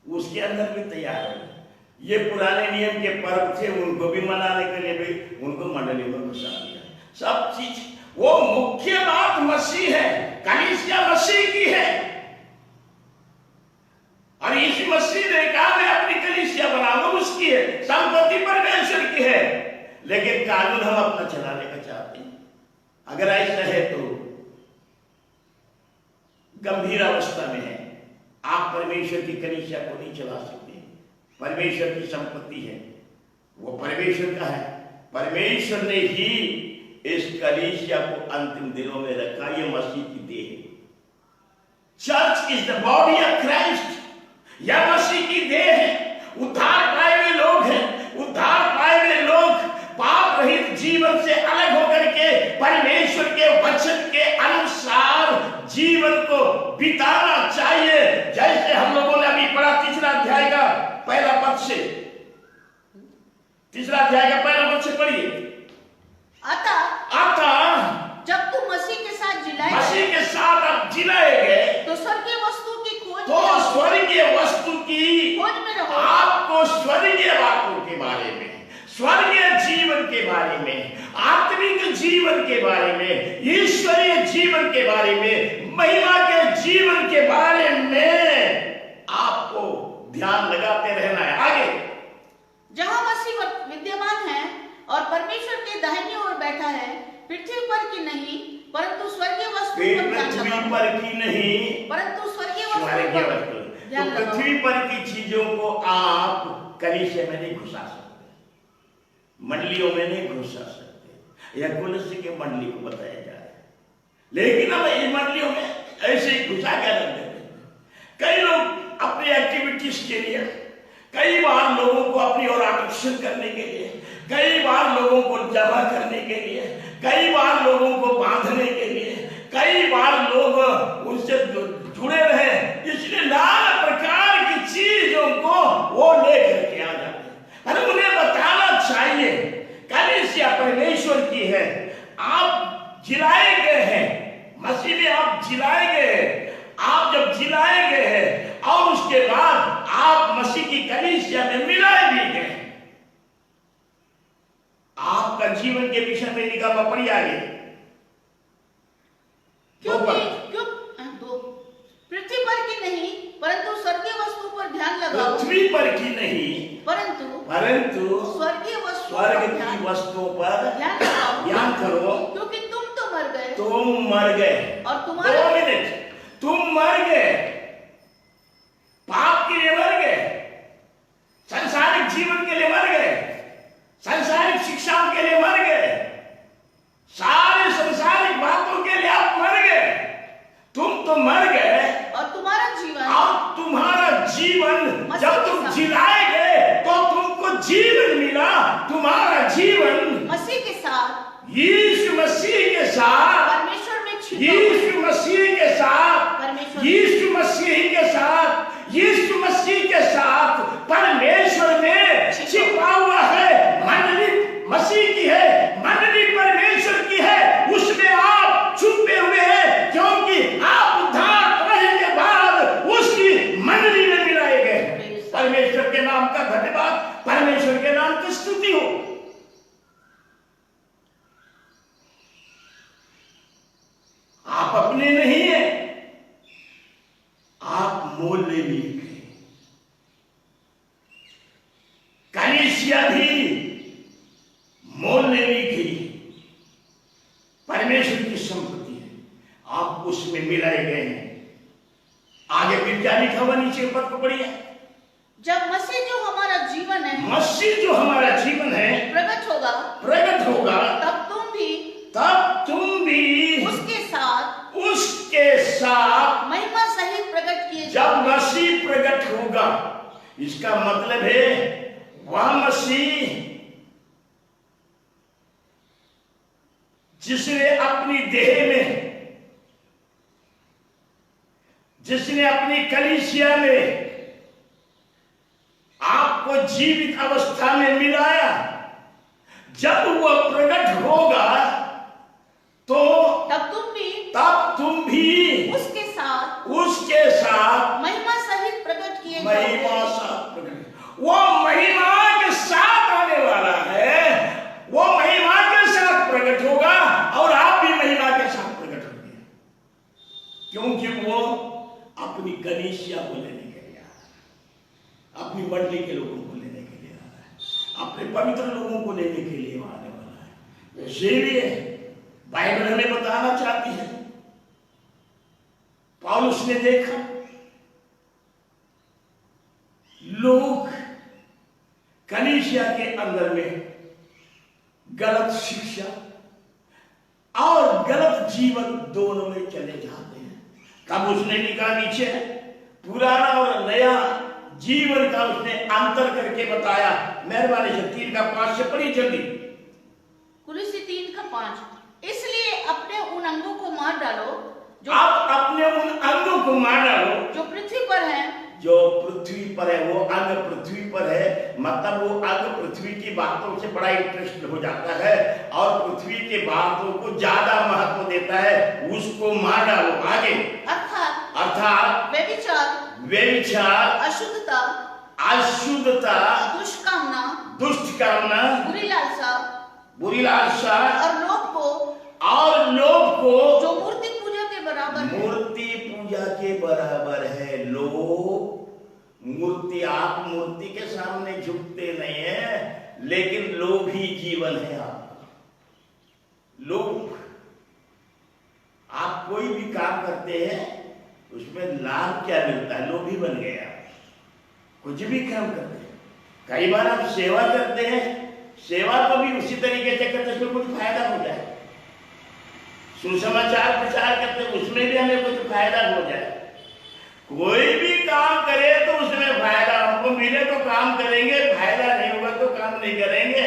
उसके अंदर भी तैयार हो गए। ये पुराने नियम के पर्व थे, उनको भी मनाने के लिए भी उनको मंडली में घुसा दिया। सब चीज वो मुख्य बात मसीह है, कलीसिया मसीह की है। और इस मसीह ने कहा मैं अपनी कलीसिया बना दूं, उसकी है, संपत्ति परमेश्वर की है। लेकिन कानून हम अपना चलाने का चाहते हैं। अगर ऐसा है तो गंभीर अवस्था में है। आप परमेश्वर की कलीसिया को नहीं चला सकते। परमेश्वर की संपत्ति है, वो परमेश्वर का है। परमेश्वर ने ही इस कलीसिया को अंतिम दिनों में रखा। ये मसीह की देह है। Church is the body of Christ. यह मसीह की देह है। उद्धार पाए हुए लोग हैं। उद्धार पाए हुए लोग पाप रहित जीवन से अलग होकर के परमेश्वर के वचन के अनुसार जीवन को बिताना चाहिए। जैसे हम लोगों ने अभी पढ़ा तीसरा अध्याय का पहला पद से, तीसरा अध्याय का पहला पद से पढ़िए। अतः जब तुम मसीह के साथ जिलाए, मसीह के साथ आप जिलाए गए, तो स्वर्गीय वस्तु की खोज में रहो। आपको स्वर्गीय बातों के बारे में, स्वर्गीय जीवन के बारे में, आत्मिक जीवन के बारे में, ईश्वरीय जीवन के बारे में, महिमा के जीवन के बारे में आपको ध्यान लगाते रहना है। आगे, जहां मसीह विद्यमान है और परमेश्वर के दाहिनी ओर बैठा है, पृथ्वी पर की नहीं परंतु स्वर्गीय वस्तु पर ध्यान लगाओ। पृथ्वी पर की नहीं परंतु स्वर्गीय वस्तु। तो पृथ्वी पर की चीजों को आप कलीसिया में नहीं घुसा सकते, मंडलियों में नहीं घुसा सकते। यह कुलस्य के मंडली को बताया जा रहा है। लेकिन हम इन मंडलियों में ऐसे ही घुसा क्या कर देते हैं। कई लोग अपनी एक्टिविटीज के लिए, कई बार लोगों को अपनी ओर आकर्षण करने के लिए, कई बार लोगों को जमा करने के लिए, कई बार लोगों को बांधने के लिए, कई बार लोग उनसे जुड़े रहे, इसलिए नाना प्रकार की चीजों को वो लेकर के आ जाते हैं। अरे उन्हें बताना चाहिए कलीसिया परमेश्वर की है। आप जिलाए गए हैं, मसीह में आप जिलाए गए हैं। आप जब जिलाए गए हैं और उसके बाद आप मसीह की कलीसिया में मिलाए भी गए, आपका जीवन के विषय में निगाह पड़ी आगे। पृथ्वी पर की नहीं परंतु स्वर्गीय वस्तु पर ध्यान लगाओ। पृथ्वी पर की नहीं परंतु स्वर्गीय स्वर्ग की वस्तुओं पर ध्यान करो। क्योंकि तुम तो मर गए। तुम मर गए और तुम्हारे 2 मिनट, तुम मर गए, पाप के लिए मर गए, सांसारिक जीवन के लिए मर गए, सांसारिक शिक्षाओं के लिए मर गए, सारे सांसारिक बातों के लिए आप मर गए। तुम तो मर गए और तुम्हारा जीवन जब तुम जिलाए गए तो तुमको जीवन मिला। तुम्हारा जीवन मसीह के साथ, यीशु मसीह के साथ, परमेश्वर में छिपा, यीशु मसीह के साथ, परमेश्वर, यीशु मसीह के साथ, यीशु मसीह के साथ परमेश्वर में छिपा हुआ है। मंडली मसीह की है, मंडली परमेश्वर की है, उसमें आप छुपे हुए हैं, क्योंकि आप उद्धार पाने के बाद उसकी मंडली में मिलाए गए। परमेश्वर के नाम का धन्यवाद, परमेश्वर के नाम की स्तुति हो। आप अपने नहीं है, आप मोल ले लिए गए। कलीसिया भी मोल ले ली गई, परमेश्वर की संपत्ति है, आप उसमें मिलाए गए हैं। आगे फिर क्या लिखा हुआ नीचे पद को पढ़िए। जब मसीह जो हमारा जीवन है, मसीह जो हमारा जीवन है प्रकट होगा, तब तुम तब तुम भी उसके साथ महिमा सहित प्रकट किए जब जाओगे। मसीह प्रकट होगा, इसका मतलब है वह मसीह जिसने अपनी देह में, जिसने अपनी कलीसिया में आपको जीवित अवस्था में मिलाया, जब वह प्रकट होगा तो तब तुम भी उसके साथ महिमा सहित प्रकट किए महिमा जाओगे। साथ प्रकट, वो महिमा के साथ आने वाला है, वो महिमा के साथ प्रकट होगा और आप भी महिमा के साथ प्रकट होंगे, क्योंकि वो अपनी कलीसिया को लेने के लिए आ रहा है, अपनी मंडली के लोगों को लेने के लिए आ रहा है, अपने पवित्र लोगों को लेने के लिए आने वाला है। वैसे भी बाइबल हमें बताना चाहती है, पौलुस ने देखा लोग कलीसिया के अंदर में गलत शिक्षा और गलत जीवन दोनों में चले जाते हैं, तब उसने लिखा नीचे पुराना और नया जीवन का उसने अंतर करके बताया। मेहरबानी से 3:5 से पढ़ी जल्दी। कुलुस्सी 3:5, इसलिए अपने उन अंगों को मार डालो जो आप अपने उन अंगों को मार डालो जो पृथ्वी पर हैं, जो पृथ्वी पर है। वो अंग पृथ्वी पर है, मतलब वो अंग पृथ्वी की बातों से बड़ा इंटरेस्ट हो जाता है और पृथ्वी के बातों को ज्यादा महत्व देता है, उसको मार डालो। आगे अर्थात व्यभिचार, अशुद्धता, दुष्ट कामना, बुरी लालसा और लोभ को जो मूर्ति पूजा के बराबर है। मूर्ति पूजा के बराबर है। लोभ, मूर्ति, आप मूर्ति के सामने झुकते नहीं है, लेकिन लोभ ही जीवन है आपका। लोभ, आप कोई भी काम करते हैं उसमें लाभ क्या मिलता है, लोभी बन गए आप। कुछ भी काम करते हैं, कई बार आप सेवा करते हैं, सेवा को भी उसी तरीके से करते हैं उसमें कुछ फायदा हो जाए, सुसमाचार प्रचार करते उसमें भी हमें कुछ फायदा हो जाए। कोई भी काम करे तो उसमें फायदा हमको मिले तो काम करेंगे, फायदा नहीं होगा तो काम नहीं करेंगे।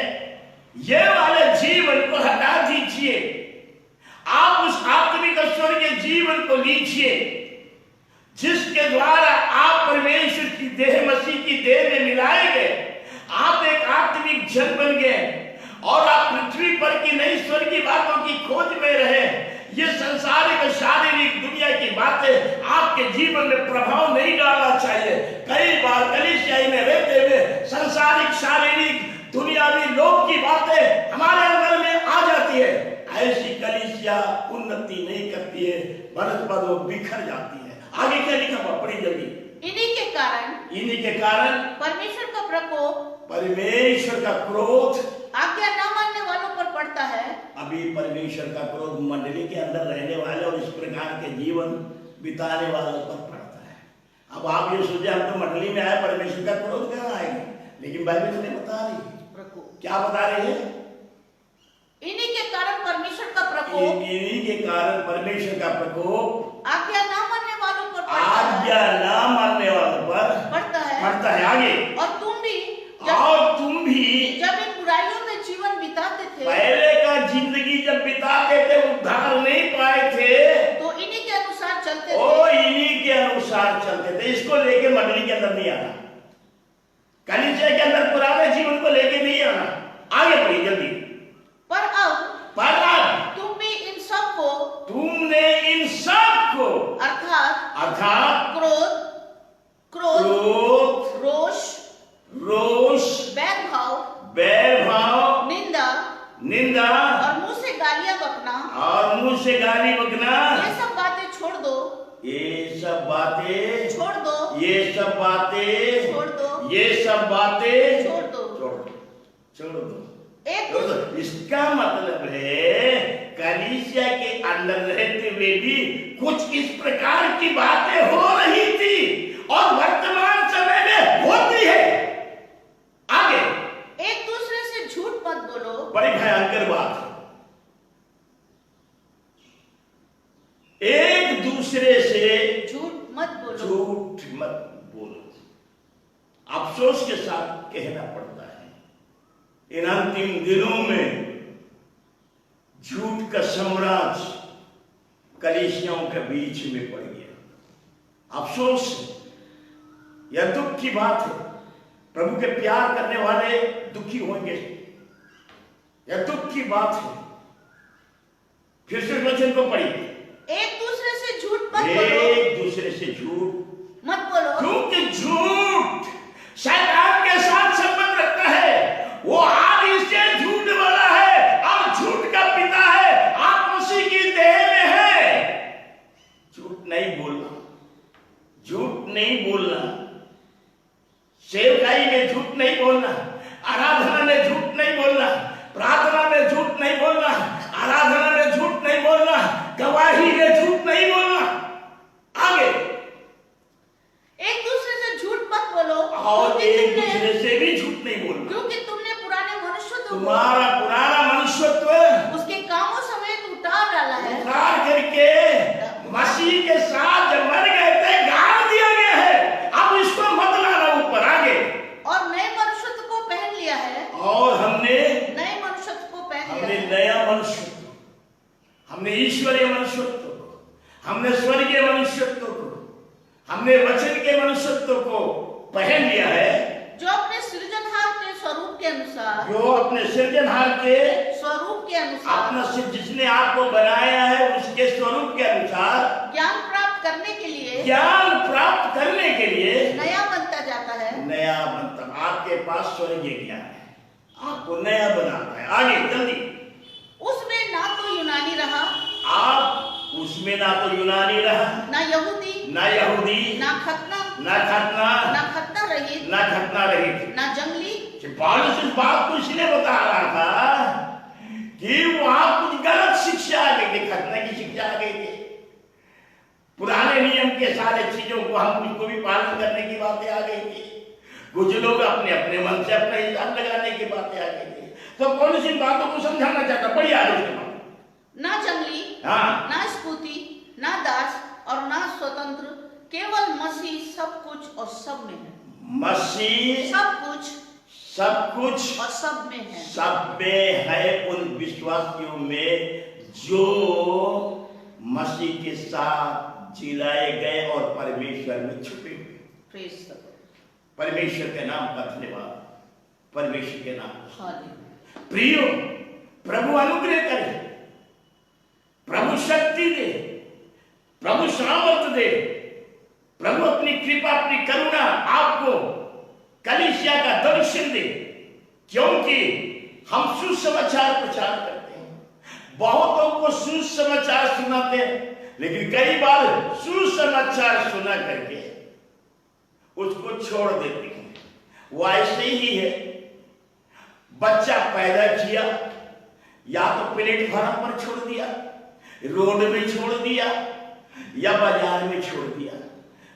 ये वाले जीवन को हटा दीजिए, आप उस आत्मिक स्वर्गीय जीवन को लीजिए जिसके द्वारा आप परमेश्वर की देह, मसीह की देह में मिलाए गए। आप एक आत्मिक जन बन गए और आप पृथ्वी पर की नई स्वर्गीय बातों की खोज में रहे। ये संसारिक शारीरिक दुनिया की बातें आपके जीवन में प्रभाव नहीं डालना चाहिए। कई बार कलीसिया में रहते हुए संसारिक शारीरिक दुनियावी लोग की बातें हमारे अंदर में आ जाती है। ऐसी कलीसिया उन्नति नहीं करती है, बनस्पत वो बिखर जाती है। आगे क्या लिखा हुआ, पढ़ी जल्दी। इन्हीं के कारण परमेश्वर का प्रकोप, परमेश्वर का क्रोध आज्ञा न मानने वालों पर पड़ता है। अभी परमेश्वर का क्रोध मंडली के अंदर रहने वाले और इस प्रकार के जीवन बिताने वालों पर पड़ता है। अब आप ये सोचे हम तो मंडली में आए, परमेश्वर का क्रोध कहाँ आएगा, लेकिन बाइबल हमें बता रही है। क्या बता रही है? इन्हीं के कारण परमेश्वर का प्रकोप, इन्हीं के कारण परमेश्वर का प्रकोप आज्ञा न मानने वालों पर पड़ता है। आगे और तुम भी जब इन बुराइयों में जीवन बिताते थे, पहले का जिंदगी जब बिताते थे, उद्धार नहीं पाए थे, तो इन्हीं के अनुसार चलते थे। इन्हीं के अनुसार चलते थे। इसको लेके मंडली के अंदर नहीं आना, कलीसिया के अंदर पुराने जीवन को लेके नहीं आना। आगे बढ़िए जल्दी। पर अब तुमने इन सब को अर्थात क्रोध, रोष, बैरभाव, निंदा और मुंह से गालियां बकना, ये सब बातें छोड़ दो। इसका मतलब है कलीसिया के अंदर रहते हुए भी कुछ इस प्रकार की बातें हो रही थी और वर्तमान समय में होती है। आगे, एक दूसरे से झूठ मत बोलो। बड़ी भयंकर बात है। दूसरे से झूठ मत बोलो। झूठ मत बोलो। अफसोस के साथ कहना पड़ता है इन अंतिम दिनों में झूठ का साम्राज्य कलीसियाओं के बीच में पड़ गया। अफसोस है, यह दुख की बात है। प्रभु के प्यार करने वाले दुखी होंगे, यह दुख की बात है। फिर से वचन को पढ़िए। एक दूसरे से झूठ मत बोलो। एक दूसरे से झूठ मत बोलो, क्योंकि झूठ शैतान के साथ संबंध रखता है। वो आदि से झूठ वाला है और झूठ का पिता है। आप मसीह की देह में है। झूठ नहीं बोलना, झूठ नहीं बोलना, सेवकाई में झूठ नहीं बोलना, आराधना में झूठ नहीं बोलना, प्रार्थना में झूठ नहीं बोलना, आराधना में झूठ नहीं बोलना, गवाही में झूठ नहीं बोलना। आगे एक दूसरे से झूठ मत बोलो और एक दूसरे से भी झूठ नहीं बोलना, क्योंकि तुमने पुराने मनुष्यत्व को तुम्हारा पुराना मनुष्यत्व उसके कामों समेत उतार डाला है। उतार करके मसीह के साथ जब मर गए थे गाड़ दिया गया है। अब इसको मत लाना ऊपर। आगे और नए मनुष्यत्व को पहन लिया है। और हमने नए मनुष्यत्व को पहन लिया हमने है। नया मनुष्यत्व, हमने ईश्वरीय मनुष्यत्व को, हमने स्वर्गीय मनुष्यत्व को, हमने वचन के मनुष्यत्व को पहन लिया है, जो अपने सृजनहार के स्वरूप के अनुसार, जो अपने सृजनहार के स्वरूप के अनुसार, अपना जिसने आपको बनाया है उसके स्वरूप के अनुसार ज्ञान प्राप्त करने के लिए, ज्ञान प्राप्त करने के लिए नया बनता जाता है। नया बनता। आपके पास स्वर्गीय ज्ञान है, आपको नया बनाता है। आगे जल्दी। उसमें ना तो यूनानी रहा, आप उसमें ना तो यूनानी रहा, ना यहूदी, ना यहूदी, ना खतना, ना खतना, ना खतना रहित, ना खतना रहित। ना जंगली। पौलुस इस बात को इसलिए बता रहा था कि वहां कुछ गलत शिक्षा आ गई थी, खतना की शिक्षा आ गई थी। पुराने नियम के सारे चीजों को हम उसको भी पालन करने की बातें आ गई थी। कुछ लोग अपने अपने मन से अपना हिसाब लगाने की बातें आ गई थी। तो पौलुस इन बातों को समझाना चाहता। बढ़िया ना जंगली, हाँ, ना स्पूती, ना दास और ना स्वतंत्र, केवल मसीह सब कुछ और सब में है। मसीह सब कुछ और सब में है। सब में है उन विश्वासियों में जो मसीह के साथ जिलाए गए और परमेश्वर में छुपे हुए। Praise the Lord. परमेश्वर के नाम का धन्यवाद। परमेश्वर के नाम। हालेलुया। प्रियो, प्रभु अनुग्रह करे, प्रभु शक्ति दे, प्रभु सामर्थ दे, प्रभु अपनी कृपा अपनी करुणा आपको कलीसिया का दर्शन दे। क्योंकि हम सुसमाचार प्रचार करते हैं, बहुतों को सुसमाचार सुनाते हैं, लेकिन कई बार सुसमाचार सुना करके उसको छोड़ देते हैं। वो ऐसे ही है, बच्चा पैदा किया, या तो प्लेटफार्म पर छोड़ दिया, रोड में छोड़ दिया या बाजार में छोड़ दिया।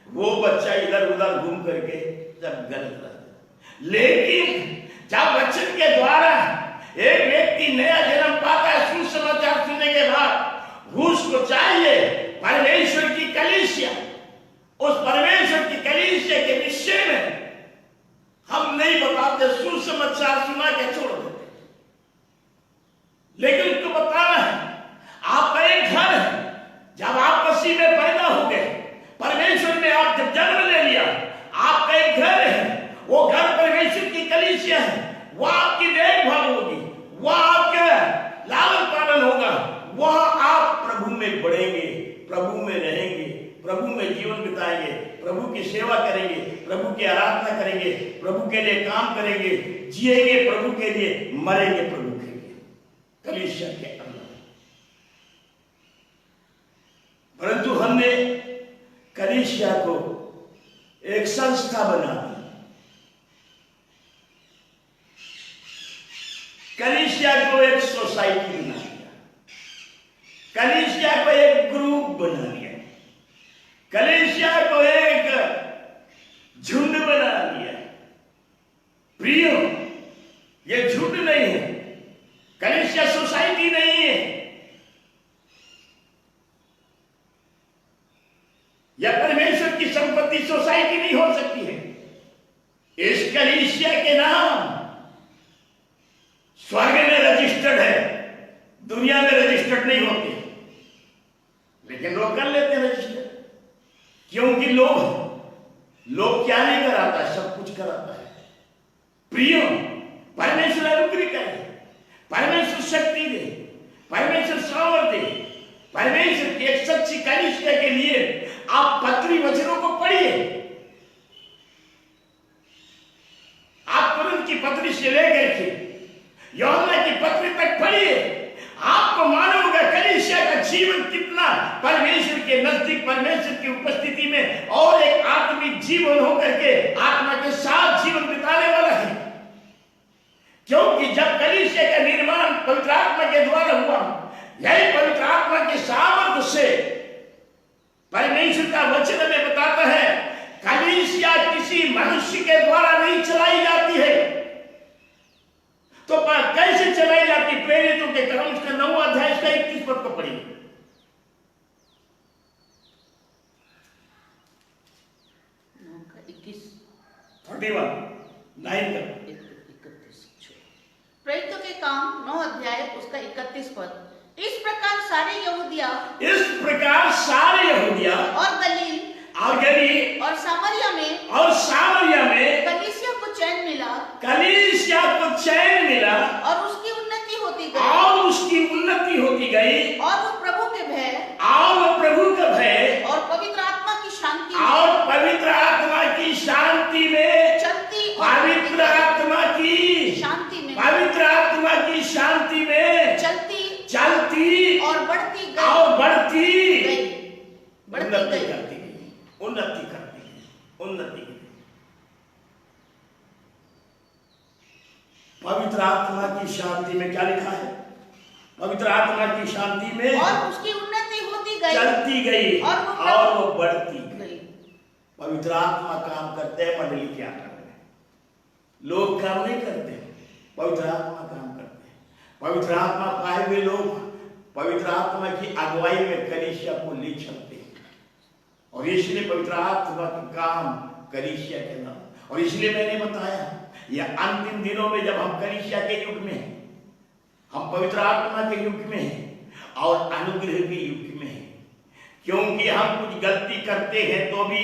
वो बच्चा इधर उधर घूम करके सब गलत रहा। लेकिन जब वचन के द्वारा एक व्यक्ति नया जन्म पाता है, सुसमाचार सुनने के बाद उसको चाहिए परमेश्वर की कलीसिया। उस परमेश्वर की कलीसिया के विषय में हम नहीं बताते, सुसमाचार सुना के छोड़ देते। लेकिन उसको बताना है आपका एक घर है। जब आप मसीह में पैदा हो गए, परमेश्वर में आप जब जन्म ले लिया, आपका एक घर है। वो घर परमेश्वर की कलीसिया है। वह आपकी देखभाल होगी, वह आपका लालन पालन होगा, वह आप प्रभु में बढ़ेंगे, प्रभु में रहेंगे, प्रभु में जीवन बिताएंगे, प्रभु की सेवा करेंगे, प्रभु की आराधना करेंगे, प्रभु के लिए काम करेंगे, जिएंगे प्रभु के लिए, मरेंगे प्रभु के लिए, कलीसिया के अंदर। परंतु हमने कलीसिया को एक संस्था बना दी, कलीसिया को एक सोसाइटी बना दिया, कलीसिया को एक ग्रुप बना दिया, कलीसिया को एक झुंड बना दिया। प्रियो, ये झुंड नहीं है, कलीसिया सोसाइटी नहीं है। या परमेश्वर की संपत्ति सोसाइटी नहीं हो सकती है। इस कलीसिया के नाम स्वर्ग में रजिस्टर्ड है, दुनिया में रजिस्टर्ड नहीं होते, लेकिन लोग कर लेते हैं रजिस्टर, क्योंकि लोग क्या नहीं कराता, सब कुछ कराता है। प्रियो, परमेश्वर अनुग्रह करे, परमेश्वर शक्ति दे, परमेश्वर सामर्थ्य दे, परमेश्वर की एक सच्ची कलीसिया के लिए आप पत्री वचनों को पढ़िए। आप कुरिन्थ की पत्री से लेकर के यूहन्ना की पत्री तक पढ़िए, आपको मालूम होगा कलीसिया का जीवन कितना परमेश्वर के नजदीक, परमेश्वर की उपस्थिति में और एक आत्मिक जीवन होकर के आत्मा के साथ जीवन बिताने वाला है। क्योंकि जब कलीसिया का निर्माण पवित्र आत्मा के द्वारा हुआ, यही पवित्र आत्मा के सामर्थ्य से परमेश्वर का वचन हमें बताता है कलीसिया किसी मनुष्य के द्वारा नहीं चलाई जाती है। तो कैसे चलाई जाती? प्रेरितों के कर्म उसका 9 अध्याय इसका 21 पद को पढ़िए। 31 प्रेरितों के काम 9 अध्याय उसका 31 पद। इस प्रकार सारे यहूदिया और गलील और सामरिया में कलीसिया को चैन मिला और उसकी उन्नति होती गई और वो प्रभु के भय और पवित्र आत्मा की शांति में चलती और बढ़ती गई। उन्नति करती गई। पवित्र आत्मा की शांति में क्या लिखा है? पवित्र आत्मा की शांति में और उसकी उन्नति होती गई, चलती गई और वो बढ़ती गई। पवित्र आत्मा काम करते हैं, मंडली क्या कर रहे हैं? लोग काम नहीं करते, पवित्र आत्मा काम करते हैं। पवित्र आत्मा पाए हुए लोग पवित्र आत्मा की अगुवाई में कलीसिया को ले चलते हैं, और इसलिए पवित्र आत्मा का काम कलीसिया के नाम। और इसलिए मैंने बताया यह अंतिम दिनों में जब हम कलीसिया के युग में हैं, हम पवित्र आत्मा के युग में हैं और अनुग्रह के युग में हैं। क्योंकि हम कुछ गलती करते हैं तो भी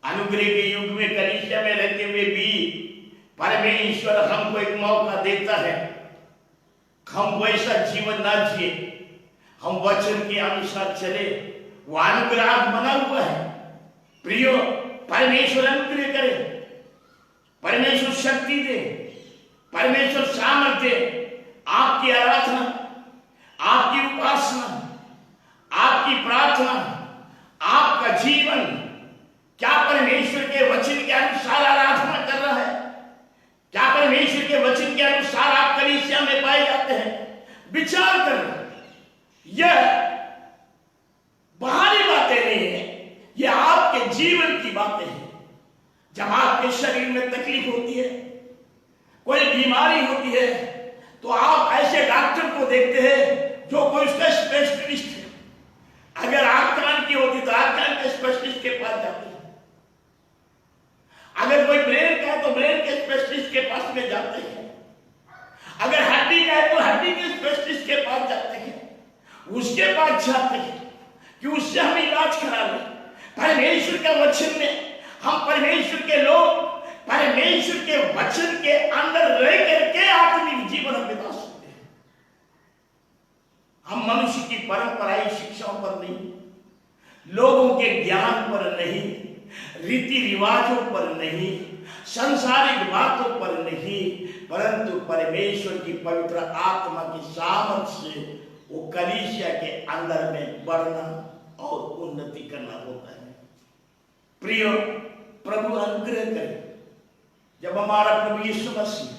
अनुग्रह के युग में कलीसिया में रहते हुए भी परमेश्वर हमको एक मौका देता है। हम वैसा जीवन ना जिए, हम वचन के अनुसार चले, वो अनुग्रह बना हुआ है। प्रियो, परमेश्वर अनुग्रह करे, परमेश्वर शक्ति दे, परमेश्वर सामर्थ्य दे। आपकी आराधना, आपकी उपासना, आपकी प्रार्थना, आपका जीवन क्या परमेश्वर के वचन के अनुसार आराधना कर रहा है? क्या परमेश्वर के वचन के अनुसार आप कलीसिया में पाए जाते हैं? विचार करना। यह बाहरी बातें नहीं है, यह आपके जीवन की बातें हैं। जब आपके शरीर में तकलीफ होती है, कोई बीमारी होती है, तो आप ऐसे डॉक्टर को देखते हैं जो कोई उसका स्पेशलिस्ट है। अगर आंख कान की होती तो आंख कान के स्पेशलिस्ट के पास जाते हैं। अगर कोई ब्रेन का है तो ब्रेन के स्पेशलिस्ट के पास में जाते हैं। अगर हड्डी का है तो हड्डी के स्पेशलिस्ट के पास जाते हैं, उसके पास जाते हैं कि उससे हम इलाज करा लें। परमेश्वर के वचन में हम परमेश्वर के लोग परमेश्वर के वचन के अंदर रह करके आत्मिक जीवन बिता सकते हैं। हम मनुष्य की परंपराई शिक्षाओं पर नहीं, लोगों के ज्ञान पर नहीं, रीति रिवाजों पर नहीं, संसारिक बातों पर नहीं, परंतु परमेश्वर की पवित्र आत्मा की सामर्थ्य से वो कलीसिया के अंदर में बढ़ना और उन्नति करना होता है। प्रियो, प्रभु अनुग्रह करे। जब हमारा प्रभु यीशु मसीह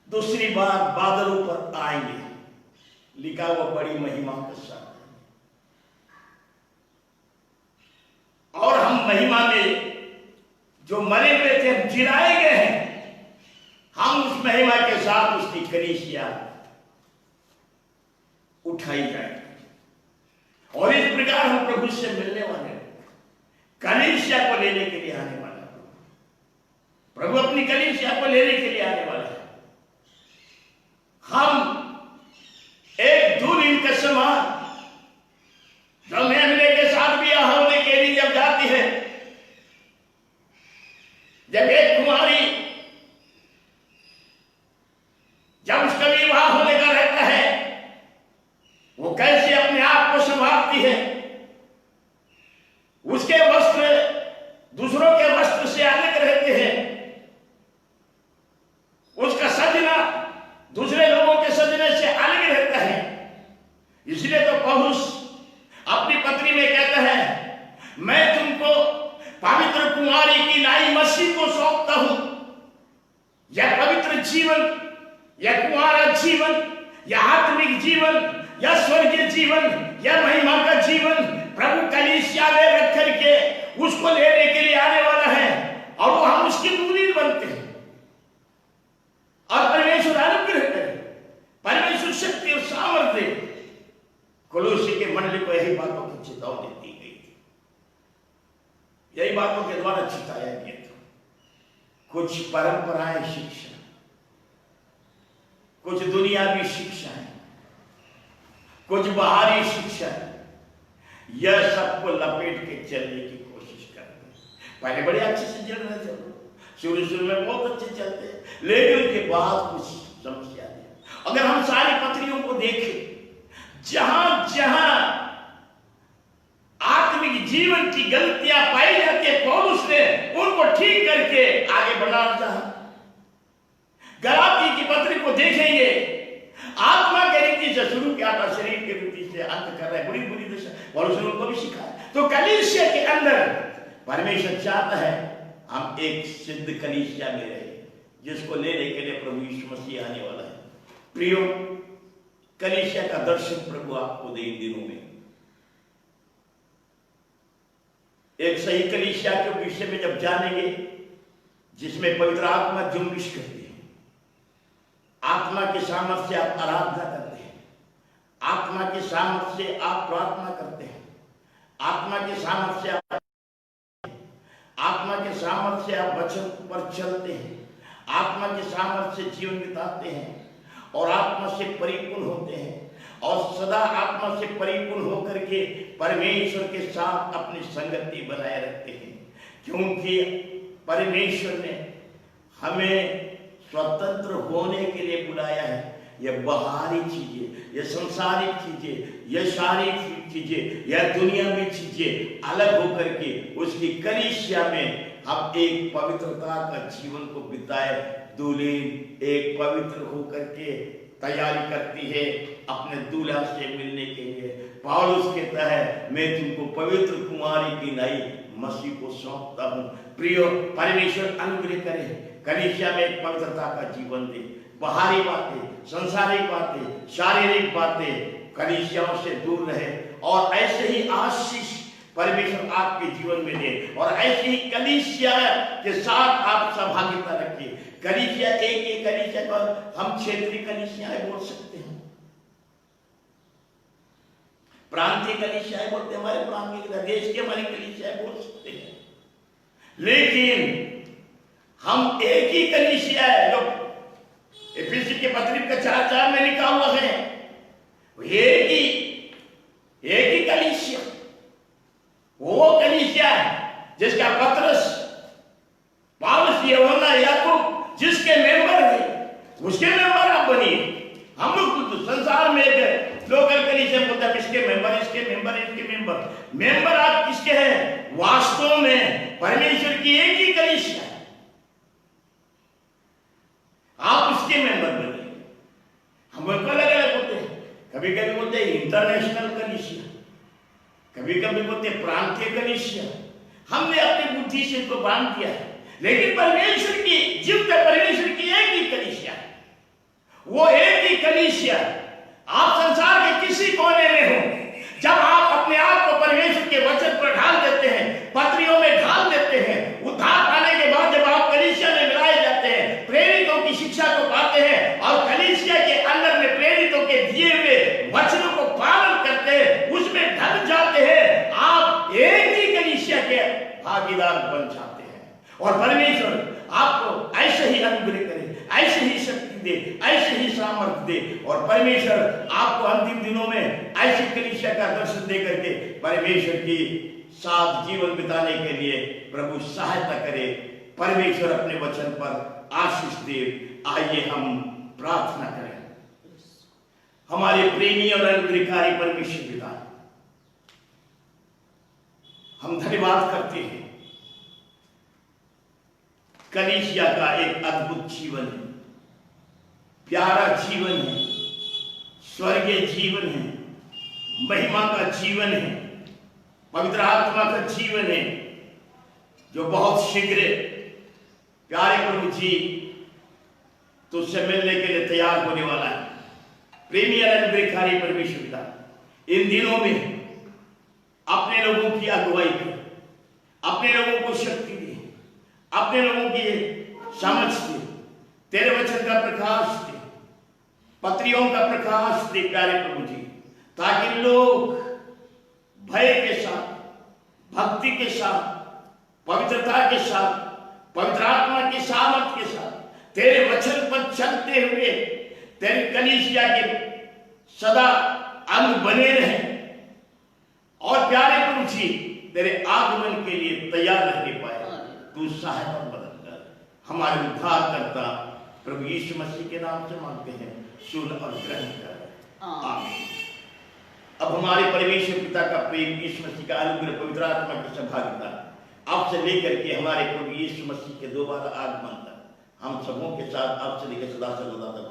दूसरी बार बादलों पर आएंगे, लिखा हुआ बड़ी महिमा के साथ, और हम महिमा में जो मरे हुए थे हम जिलाए गए हैं, हम उस महिमा के साथ उसकी कलीसिया उठाई जाए, और इस प्रकार हम प्रभु से मिलने वाले हैं। कलीसिया को लेने के लिए आने वाला है। प्रभु अपनी कलीसिया को लेने के लिए आने वाला है। हम एक दुल्हन के समान जो मेमने के साथ ब्याह होने के लिए जब जाती है, जब एक कुमारी जब उसका विवाह होने का रहता है, वो कैसे अपने आप को संभालती है। उसके वस्त्र दूसरों के वस्त्र से अलग रहते हैं, उसका सजना दूसरे लोगों के सजने से अलग रहता है। इसलिए तो पौलुस अपनी पत्री में कहता है, मैं तुमको पवित्र कुमारी की नाई मसीह को सौंपता हूं। यह पवित्र जीवन, यह कुमारा जीवन, यह आत्मिक जीवन, यह स्वर्गीय जीवन, यह महिमा का जीवन प्रभु कलीसिया में रख करके उसको लेने के लिए आने वाला है, और वो हम उसकी दुल्हन बनते हैं। और परमेश्वर अनुग्रह करे, परमेश्वर शक्ति और सामर्थ्य कुलुस्सी के मंडली को यही बातों की चेतावनी दी गई थी, यही बातों के द्वारा चिताया गया था। कुछ परंपराएं शिक्षा, कुछ दुनियावी शिक्षा है, कुछ बाहरी शिक्षा है, यह सबको लपेट के चलने की कोशिश करते हैं। पहले बड़े अच्छे से चल रहे थे, शुरू में बहुत अच्छे चलते हैं, लेकिन उसके बाद कुछ समस्या है। अगर हम सारी पत्रियों को देखें, जहां जहां आत्मिक जीवन की गलतियां पाई जाती है, पौलुस ने उनको ठीक करके आगे बढ़ाना चाहा। गलाती की पत्री को देखेंगे, आत्मा के रीति से शुरू किया था, शरीर के रीति से अंत कर रहा है, बुरी बुरी दशा पौलुस ने उनको भी सिखाया। तो कलीसिया के अंदर परमेश्वर चाहता है हम एक सिद्ध कलीसिया में रहे, जिसको लेने के लिए प्रभु यीशु मसीह आने वाला है। प्रियो, कलीसिया का दर्शन प्रभु आपको दे इन दिनों में। एक सही कलीसिया के विषय में जब जानेंगे, जिसमें पवित्र आत्मा जुम्बिश करती है, आत्मा के सामर्थ्य से आप आराधना करते हैं, आत्मा के सामर्थ्य से आप प्रार्थना करते हैं, आत्मा के सामर्थ्य से आप आत्मा के सामर्थ्य से आप वचन पर चलते हैं, आत्मा के सामर्थ्य से जीवन बिताते हैं, और आत्मा से परिपूर्ण होते हैं, और सदा आत्मा से परिपूर्ण होकर के परमेश्वर के साथ अपनी संगति बनाए रखते हैं। क्योंकि परमेश्वर ने हमें स्वतंत्र होने के लिए बुलाया है। यह बाहरी चीजें, यह सांसारिक चीजें, यह शारीरिक चीजें, यह दुनियावी चीजें अलग होकर के उसकी कलीसिया में हम एक पवित्रता का जीवन को बिताए। दुल्हन एक पवित्र होकर के तैयारी करती है अपने दूल्हा से मिलने के लिए। पौलुस कहता है, मैं तुमको पवित्र कुमारी की नाई मसीह को सौंपता हूं। प्रियो, परमेश्वर अनुग्रह करे, कलीसिया में एक पवित्रता का जीवन दे। बाहरी बातें, सांसारिक बातें, शारीरिक बातें कलीसियाओं से दूर रहे, और ऐसे ही आशीष परमेश्वर आपके जीवन में दे, और ऐसे ही कलीसिया के साथ आप सहभागिता रखिए। कलीसिया एक कलीसिया को हम क्षेत्रीय कलीसियाएं बोल सकते हैं, प्रांतीय कलीसियाएं बोलते हैं, हमारे प्रांत के देश के हमारी कलीसियाएं बोल सकते हैं। लेकिन हम एक ही कलीसिया है, जो एफिसी के पत्री का 4:4 में लिखा हुआ है, एक ही कलीसिया, वो कलीसिया है जिसका पत्रस, पौलुस, यूहन्ना, याकूब जिसके मेंबर थे, उसके मेंबर आप बनिए। हम लोग तो संसार में एक लोकल कलीसिया बोलते हैं, इसके मेंबर, इसके मेंबर, इसके मेंबर। मेंबर आप किसके हैं? वास्तव में परमेश्वर की एक ही कलीसिया है, आप उसके मेंबर बनिए। हम अलग अलग होते हैं, कभी कभी बोलते हैं इंटरनेशनल कलीसिया, कभी कभी बोलते हैं प्रांतीय कलीसिया। हमने अपनी बुद्धि से तो बांध दिया है, लेकिन परमेश्वर की जीवित परमेश्वर की एक ही कलीसिया है। वो एक ही कलीसिया, आप संसार के किसी कोने में हो, जब आप अपने आप को परमेश्वर के वचन पर ढाल देते हैं, पत्रियों में ढाल देते हैं, उद्धार पाने के बाद जब आप कलीसिया में मिलाए जाते हैं, प्रेरितों की शिक्षा को पाते हैं, और कलीसिया के अंदर में प्रेरितों के दिए हुए वचनों को पालन करते हैं, उसमें ढल जाते हैं, आप एक ही कलीसिया के भागीदार बन जाते हैं। और परमेश्वर आपको ऐसे ही अनुग्रह करे, ऐसे ही शक्ति दे, ऐसे ही सामर्थ्य दे, और परमेश्वर आपको अंतिम दिनों में ऐसी कलीसिया का दर्शन दे करके परमेश्वर की साथ जीवन बिताने के लिए प्रभु सहायता करे। परमेश्वर अपने वचन पर आशीष दे। आइए हम प्रार्थना करें। हमारे प्रेमी और अनुग्रहकारी परमेश्वर पिता, हम धन्यवाद करते हैं। कलीसिया का एक अद्भुत जीवन है, प्यारा जीवन है, स्वर्गीय जीवन है, महिमा का जीवन है, पवित्र आत्मा का जीवन है, जो बहुत शीघ्र प्यारे प्रभु जी तुझसे मिलने के लिए तैयार होने वाला है। प्रेमी और अनुग्रहकारी परमेश्वर पिता, इन दिनों में अपने लोगों की अगुवाई कर, अपने लोगों को शक्ति दे, अपने लोगों की समझ दे, तेरे वचन का प्रकाश दे, पत्रियों का प्रकाश दे प्यारे प्रभु जी, ताकि लोग भय के साथ, भक्ति के साथ, पवित्रता के साथ, पवित्र आत्मा की सामर्थ के साथ तेरे वचन पर चलते हुए तेरी कलीसिया के सदा अंग बने रहे, और प्यारे प्रभु जी तेरे आगमन के लिए तैयार रहने पाए। तू सहायता मदद कर। हमारे उद्धार करता प्रभु यीशु मसीह के नाम से मांगते हैं, सुन और ग्रहण कर। आमीन। अब हमारे परमेश्वर पिता का प्रेम, यीशु मसीह का अनुग्रह, पवित्र आत्मा की सहभागिता आपसे लेकर के हमारे प्रभु यीशु मसीह के दोबारा आगमन तक हम सबों के साथ आपसे लेकर सदा सर्वदा तक